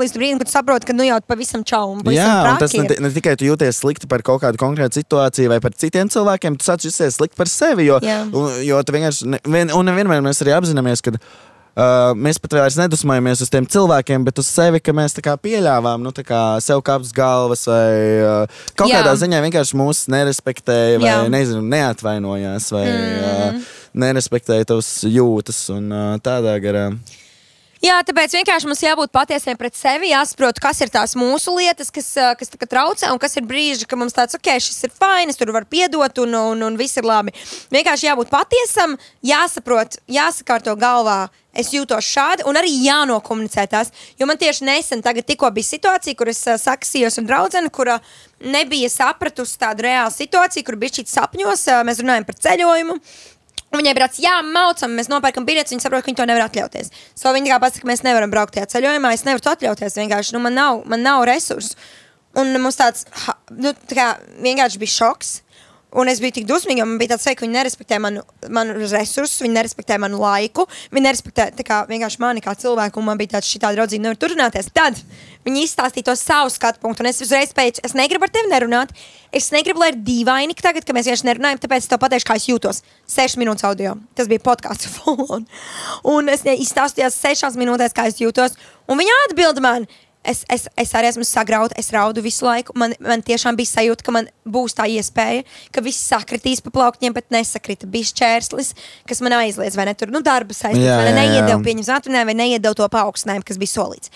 līdz brīdim, kad tu saproti, ka jau pavisam čau un pavisam un tas ne tikai tu jūties slikti par kaut kādu konkrētu situāciju vai par citiem cilvēkiem, tu sāc justies slikti par sevi, jo tu vienkārši, un nevienmēr mēs arī apzināmies, ka mēs pat vairs nedusmojamies uz tiem cilvēkiem, bet uz sevi, ka mēs tā kā pieļāvām, sev kāpt uz galvas vai kaut kādā ziņā vienkārši mūs nerespektēja vai, nezinu, neatvainojās vai nerespektēja tavas jūtas un tādā garā. Jā, tāpēc vienkārši mums jābūt patiesiem pret sevi, jāsaprot, kas ir tās mūsu lietas, kas tā kā traucē, un kas ir brīži, ka mums tāds, šis ir fine, es tur varu piedot, un viss ir labi. Vienkārši jābūt patiesam, jāsaprot, jāsakārto galvā, es jūtos šādi, un arī jānokomunicē tās, jo man tieši nesen tagad tikko bija situācija, kur es saksījos un draudzeni, kura nebija sapratusi tādu reālu situāciju, kur bija šķīt sapņos, mēs runājam par ceļojumu. Un viņai bija tāds, maucam, mēs nopērkam biļetes, viņi saprot, ka viņi to nevar atļauties. Viņi tā kā pasaka, ka mēs nevaram braukt tajā ceļojumā, es nevaru to atļauties vienkārši, man nav resursu. Un mums tāds, tā kā vienkārši bija šoks. Un es biju tik dusmīga, man bija tāds, ka viņi nerespektē manu resursu, viņi nerespektē manu laiku, viņi nerespektē tā kā vienkārši mani kā cilvēku, un man bija tāds, šitā draudzība nevar turpināties. Tad viņi izstāstīja to savu skatu punktu, un es uzreiz pēc, es negribu ar tevi nerunāt, es negribu, lai ir dīvaini tagad, ka mēs vienkārši nerunājam, tāpēc es tev pateikšu, kā es jūtos. 6 minūtes audio, tas bija podcasts full on. Un es izstāstījās 6 minūtēs, kā es jūtos, un viņa atbilda man. Es arī esmu sagrauta, es raudu visu laiku. Man tiešām bija sajūta, ka man būs tā iespēja, ka viss sakritīs pa plauktiņiem, bet nesakrita. Bija šķērslis, kas man aizliedz, vai ne tur, darba saistīts, vai ne neiedevu pieņems atrunē, vai neiedevu to paaugstinājumu, kas bija solīts.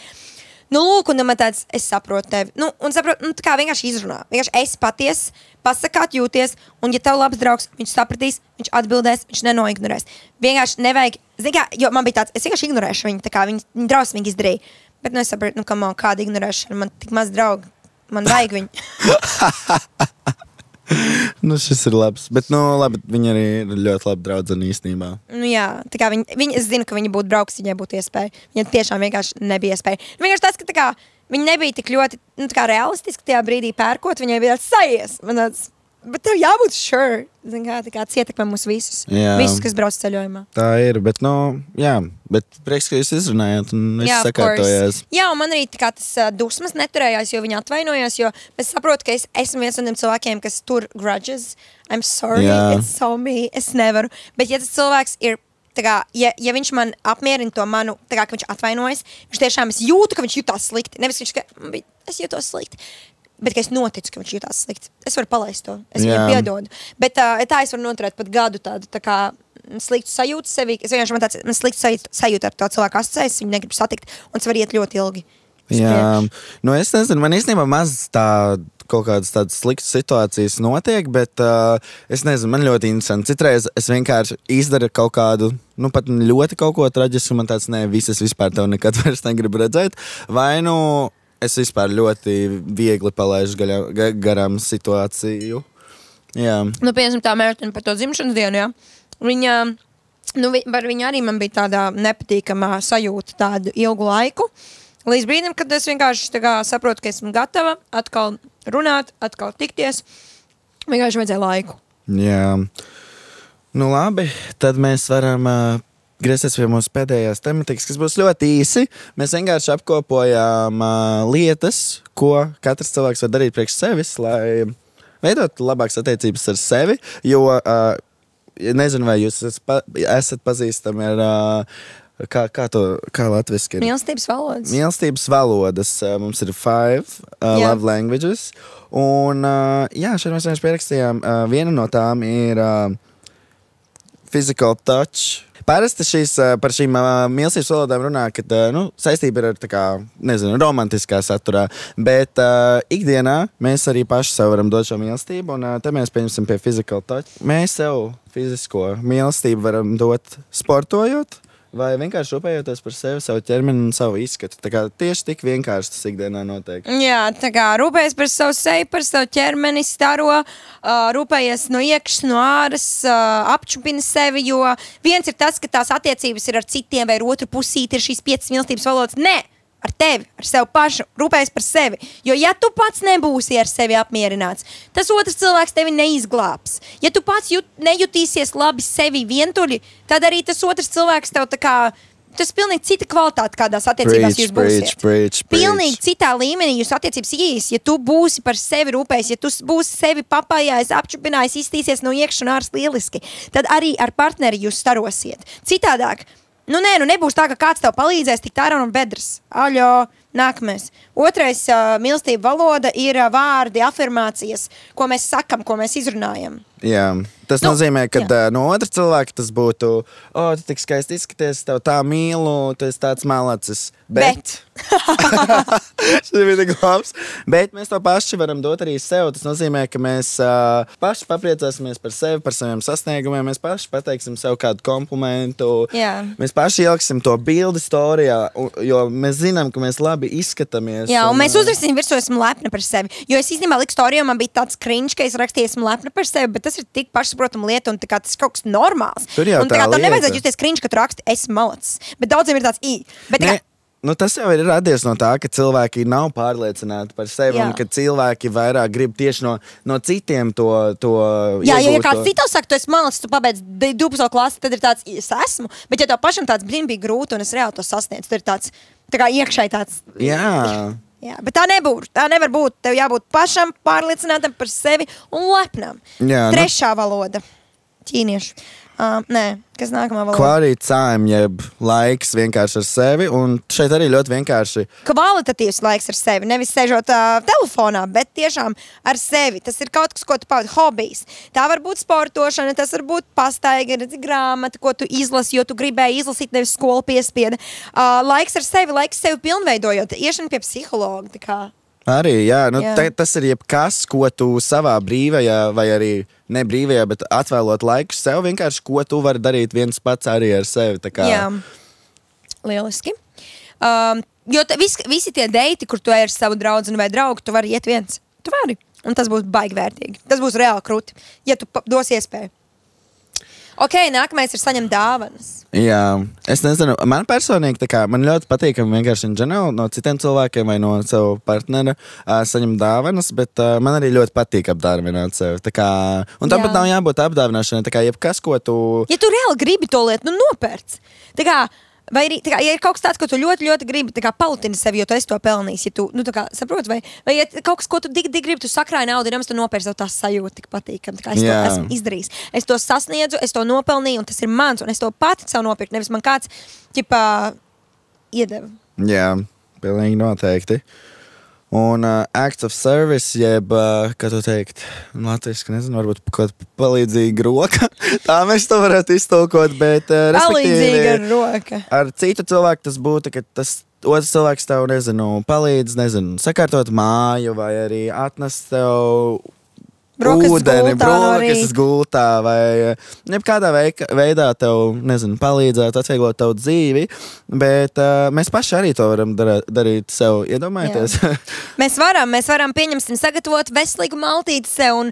Lūk, un man tāds, es saprotu tevi. Un saprotu, tā kā vienkārši izrunā. Vienkārši esi paties, pasakāt jūties, un ja tev labs draugs, viņš sapratīs, viņš atbildēs, viņš nenoignorēs. Vienkārši nevajag, zini kā, jo man bija tāds, es vienkārši ignorēšu viņu, tā kā viņi drausmīgi izdarīja. Bet es saprotu, kāda ignorēšana, man tik maz draugi, man vajag viņu. Šis ir labs, bet labi, viņi arī ir ļoti labi draudzeni īstenībā. Jā, tā kā es zinu, ka viņi būtu draugs, viņai būtu iespēja. Viņai tiešām vienkārši nebija iespēja. Vienkārši tas, ka tā kā viņi nebija tik ļoti, realistiski tajā brīdī pērkot, viņai bija tāds sajies. Man tāds, bet tev jābūt sure, zin kā, tā kā ietekmē mūs visus. Visus, kas brauc ceļojumā. Tā ir, bet bet prieks, ka jūs izrunājāt un es sakārtojās. Jā, un man arī tā kā tas dusmas neturējās, jo viņi atvainojās, jo es saprotu, ka es esmu viens no tiem cilvēkiem, kas tur grudges. I'm sorry, it's so me, es nevaru. Bet ja tas cilvēks ir, tā kā, ja viņš man apmierina to manu, tā kā, ka viņš atvainojas, viņš tiešām es jūtu, ka viņš jutās slikti. Nevis viņš, ka es jūtos slikti. Bet es noticu, ka viņš jutās slikti. Es varu palaist to. Es viņam piedodu. Bet tā es varu noturēt pat gadu tādu tā kā sliktu sajūtu sevi. Es vienkārši man sliktu sajūtu ar to cilvēku asociēs, viņu negribu satikt, un tas var iet ļoti ilgi. Jā, es nezinu, man īstenībā maz kaut kādas tādas sliktas situācijas notiek, bet es nezinu, man ļoti interesanti. Citreiz es vienkārši izdaru kaut kādu, pat ļoti kaut ko traģisku, man tāds, es vispār tev nekad vairs negribu redzēt. Vai es vispār ļoti viegli palaižu garām situāciju. Jā. Piemēram, tā Mērķina par to dzimšanas dienu, jā. Viņa arī man bija tāda nepatīkamā sajūta tādu ilgu laiku. Līdz brīdim, kad es vienkārši saprotu, ka esmu gatava atkal runāt, atkal tikties. Vienkārši vajadzēja laiku. Jā. Labi, tad mēs varam griezties pie mūsu pēdējās tematikas, kas būs ļoti īsi. Mēs vienkārši apkopojām lietas, ko katrs cilvēks var darīt priekš sevis, lai veidot labākas attiecības ar sevi, jo nezinu, vai jūs esat pazīstami ar kā latviski ir? Mīlestības valodas. Mīlestības valodas. Mums ir 5 love languages. Un, šeit mēs vienkārši pierakstījām. Viena no tām ir physical touch. Parasti par šīm mīlestības valodām runā, kad saistība ir ar tā kā, nezinu, romantiskā saturā. Bet ikdienā mēs arī paši sev varam dot šo mīlestību. Un te mēs pieņemsim pie physical touch. Mēs sev fizisko mīlestību varam dot sportojot. Vai vienkārši rūpējoties par sevi, savu ķermeni un savu izskatu. Tā kā tieši tik vienkārši tas ikdienā notiek. Jā, tā kā rūpējies par savu seju, par savu ķermeni, staro, rūpējies no iekšas, no āras, apčupini sevi, jo viens ir tas, ka tās attiecības ir ar citiem vai ar otru pusīti ir šīs 5 mīlestības valodas. Nē! Ar tevi, ar sevi pašu, rūpējies par sevi. Jo, ja tu pats nebūsi ar sevi apmierināts, tas otrs cilvēks tevi neizglābs. Ja tu pats nejutīsies labi sevi vientuļi, tad arī tas otrs cilvēks tev tā kā, tas pilnīgi cita kvalitāte, kādās attiecībās jūs būsiet. Pilnīgi citā līmenī jūs attiecības ies. Ja tu būsi par sevi rūpējis, ja tu būsi sevi papājājis, apčupinājis, iztīsies no iekšas un āras lieliski, tad arī ar partneri jūs starosiet. Citādāk. Nebūs tā, ka kāds tev palīdzēs tikt ārā no bedres. Aļo, nākamais. Otrais mīlestība valoda ir vārdi, afirmācijas, ko mēs sakam, ko mēs izrunājam. Jā, tas nozīmē, ka no otra cilvēka tas būtu, tu tik skaisti izskaties, tev tā mīlu, tu esi tāds malacis. Bet. Šis bija tik labs. Bet mēs to paši varam dot arī sev. Tas nozīmē, ka mēs paši papriecāsimies par sevi, par saviem sasniegumiem. Mēs paši pateiksim sev kādu komplimentu. Jā. Mēs paši ieliksim to bildi storijā, jo mēs zinām, ka mēs labi izskatāmies. Jā, un mēs uzrakstīsim virsū, esmu lepna par sevi. Jo es īstenībā liku storijā, man bija tāds cringe, ka es rakstīju, esmu lepna par sevi, bet tas ir tik pašsaprotama lieta un tas ir kaut kas normāls. Tur jau un tā lieta. Nevajadzētu justies cringe, ka tu raksti, esmu malacis. Bet daudziem ir tāds Bet tas jau ir radies no tā, ka cilvēki nav pārliecināti par sevi un ka cilvēki vairāk grib tieši no citiem to jā, ja kāds citā saka, tu esi malacis, tu pabeidz 12. klasi, tad ir tāds, es esmu. Bet ja tev pašam tāds bija grūti un es reāli to sasniedzu, tad ir tāds, tā kā iekšēji tāds. Jā, bet tā nebūs. Tā nevar būt. Tev jābūt pašam pārliecinātam par sevi un lepnam. Jā, Trešā valoda. Ķīniešu. Kas nākamā valoda? Quality time, jeb laiks vienkārši ar sevi. Un šeit arī ļoti vienkārši. Kvalitatīvs laiks ar sevi. Nevis sēžot telefonā, bet tiešām ar sevi. Tas ir kaut kas, ko tu pavadi. Hobijs. Tā var būt sportošana, tas var būt pastaiga, grāmata, ko tu izlasi, jo tu gribēji izlasīt, nevis skolu piespieda. Laiks ar sevi, laiks sevi pilnveidojot. Iešana pie psihologa. Tā kā. Arī, tas ir jebkas, ko tu savā brīvajā vai arī nebrīvajā, bet atvēlot laiku sev vienkārši, ko tu vari darīt viens pats arī ar sevi. Tā kā. Jā, lieliski. Jo visi tie deiti, kur tu ej ar savu draudzeni vai draugu, tu vari iet viens. Tu vari. Un tas būs baigi vērtīgi. Tas būs reāli krūti, ja tu dos iespēju. Ok, nākamais ir saņemt dāvanas. Jā, es nezinu, man personīgi man ļoti patīk vienkārši no citiem cilvēkiem vai no savu partnera saņemt dāvanas, bet man arī ļoti patīk apdāvināt sevi. Un tāpat nav jābūt apdāvināšanai, jebkas, ko tu... Ja tu reāli gribi to lietu, nopērc. Vai arī, ja ir kaut kas tāds, ko tu ļoti, ļoti gribi, palutini sevi, jo tu esi to pelnījis. Ja tu, saproti, vai ja kaut kas, ko tu tik gribi, tu sakrāji naudu, un tu nopērci tev tās sajūta tik patīkam. Es to esmu izdarījis. Es to sasniedzu, es to nopelnīju, un tas ir mans, un es to pati savu nopirku. Nevis man kāds, iedeva. Jā, pilnīgi noteikti. Un acts of service, jeb, kā to teikt, latviski, nezinu, varbūt kaut palīdzīga roka. Tā mēs to varētu iztulkot, bet palīdzīga roka. Ar citu cilvēku tas būtu, ka tas otrs cilvēks tev, palīdz, sakārtot māju vai arī atnest tev ūdeni, brokas gultā vai jebkādā veidā tev, palīdzēt, atvieglot tavu dzīvi, bet mēs paši arī to varam darīt sev, iedomājieties. Mēs varam, pieņemsim, sagatavot veselīgu maltīti sev un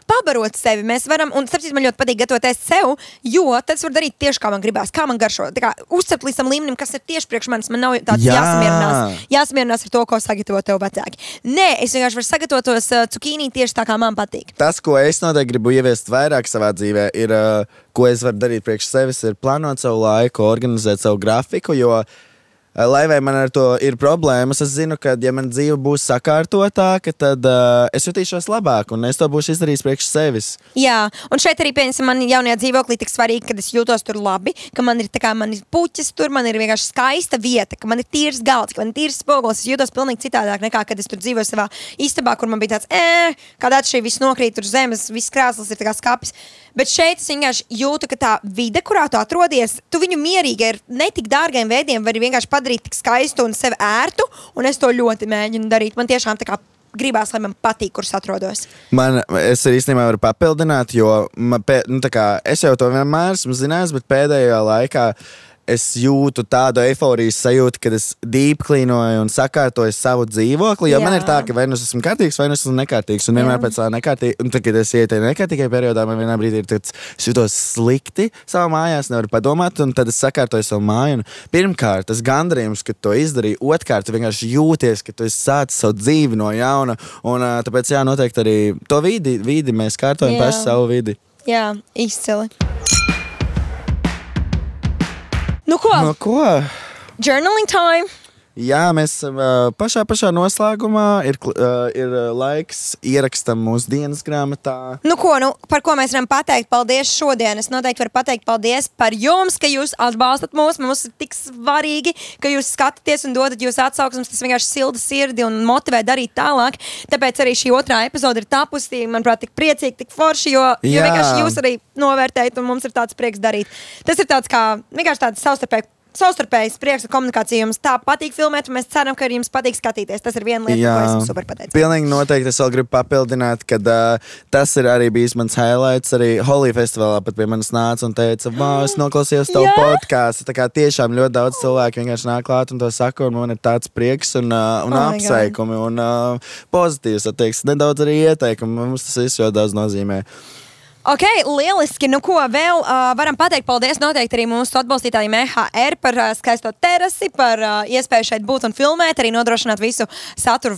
pabarot sevi. Mēs varam, un starpcīt man ļoti patīk gatavoties sev, jo tad es varu darīt tieši kā man gribās, kā man garšo. Tā kā uzcept līdz tam līmenim, kas ir tieši priekš manis, man nav tāds jāsamierinās ar to, ko sagatavo tev vecāki. Nē, es vienkārši varu sagatavot tos cukīnī tieši tā, kā man patīk. Tas, ko es noteikti gribu ieviest vairāk savā dzīvē, ir, ko es varu darīt priekš sevis, ir plānot savu laiku, organizēt savu grafiku, jo lai vai man ar to ir problēmas, es zinu, ka, ja man dzīve būs sakārtotāka, tad es jutīšos labāk, un es to būšu izdarījis priekš sevis. Jā, un šeit arī, piemēram, man jaunajā dzīvoklī tik svarīgi, kad es jūtos tur labi, ka man ir tā kā, man ir puķis tur, man ir vienkārši skaista vieta, ka man ir tīrs galds, ka man ir tīrs spogulis, es jūtos pilnīgi citādāk nekā, kad es tur dzīvoju savā istabā, kur man bija tāds, kādā šī viss nokrīt tur zemes, viss krāslas ir tā kā skapis. Bet šeit es vienkārši jūtu, ka tā vide, kurā tu atrodies, tu viņu mierīgi ar netik dārgiem veidiem vari vienkārši padarīt tik skaistu un sevi ērtu, un es to ļoti mēģinu darīt. Man tiešām tā kā gribās, lai man patīk, kur es atrodos. Es arī īstenībā varu papildināt, jo es jau to vienmēr esmu zinājis, bet pēdējā laikā es jūtu tādu eiforijas sajūtu, kad es deepklīnoju un sakārtoju savu dzīvokli, jo man ir tā, ka vai nu es esmu kārtīgs, vai nu es esmu nekārtīgs, un vienmēr pēc tā nekārtīgi, un tad, kad es ietu nekārtīgai periodā, man vienā brīdī ir tāds, es jūtos slikti savā mājās, nevaru padomāt, un tad es sakārtoju savu māju, un pirmkārt, tas gandarījums, ka to izdarīju, otrkārt, tu vienkārši jūties, ka tu esi sācis savu dzīvi no jauna, un tāpēc, jā, noteikti arī to vidi mēs kārtojam paši savu vidi. Jā, izcili. Nu ko? Journaling time. Jā, mēs pašā noslēgumā ir laiks ierakstam mūsu dienas grāmatā. Nu ko, par ko mēs varam pateikt paldies šodien? Es noteikti varu pateikt paldies par jums, ka jūs atbalstat mūs. Mums ir tik svarīgi, ka jūs skatāties un dodat jūs atsauksmes. Tas vienkārši silda sirdi un motivē darīt tālāk. Tāpēc arī šī otrā epizode ir tapusi, manuprāt, tik priecīgi, tik forši, jo vienkārši jūs arī novērtējat un mums ir tāds prieks darīt. Tas ir tāds kā vienkārši tāds savstarpējs prieks un komunikācija. Jums tā patīk filmēt, un mēs ceram, ka arī jums patīk skatīties. Tas ir viena lieta, ko esmu super pateicīgs. Pilnīgi noteikti es vēl gribu papildināt, ka tas ir arī bijis mans highlights. Arī Holly festivālā pat pie manis nāca un teica, es noklausījos tavu podcastu. Tā kā tiešām ļoti daudz cilvēku vienkārši nāk klāt un to saka, un man ir tāds prieks un apsveikumi un pozitīvs attieksmes. Nedaudz arī ieteikumi. Mums tas viss ļoti daudz nozīmē. Ok, lieliski. Nu ko, vēl varam pateikt paldies noteikti arī mūsu atbalstītājiem EHR par skaisto terasi, par iespēju šeit būt un filmēt, arī nodrošināt visu saturu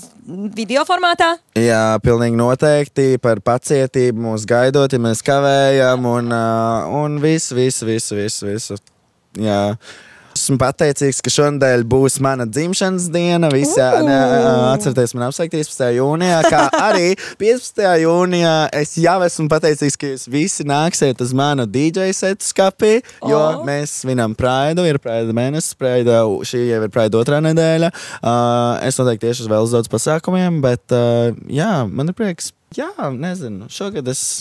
video formātā. Jā, pilnīgi noteikti par pacietību mūs gaidot, ja mēs kavējam un visu. Jā. Esmu pateicīgs, ka šonadēļ būs mana dzimšanas diena. Atcerieties, man apsveikt 15. jūnijā, kā arī 15. jūnijā es jau esmu pateicīgs, ka jūs visi nāksiet uz manu DJ setu skapī, jo mēs svinam Praidu, ir Praida mēnesis, šī jau ir Praida 2. nedēļa. Es noteikti tieši uz vēl uz daudz pasākumiem, bet jā, man ir prieks. Jā, nezinu, šogad es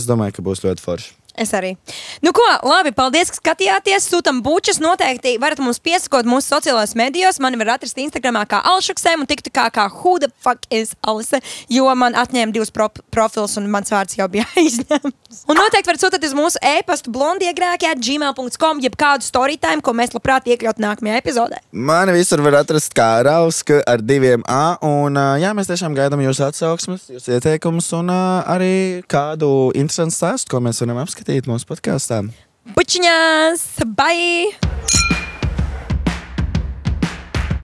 domāju, ka būs ļoti forši. Es arī. Nu ko, labi, paldies, ka skatījāties. Sūtam bučas. Noteikti varat mums piesakot mūsu sociālajos medijos. Mani var atrast Instagramā kā Alšuksēm un TikTokā kā Who the fuck is Alise, jo man atņēma 2 profils un mans vārds jau bija aizņemts. Un noteikti varat sūtāt uz mūsu e-pastu blondiegrēki@gmail.com jeb kādu storytime, ko mēs labprāt iekļaut nākamajā epizodē. Mani visur var atrast kā Rauska ar 2 A. Un jā, mēs tiešām gaidām jūsu atsauksmes, jūsu ieteikumus un arī kādu interesantu stāstu, ko mēs varam apskatīt mūsu podkāstā. Bučiņās! Bye!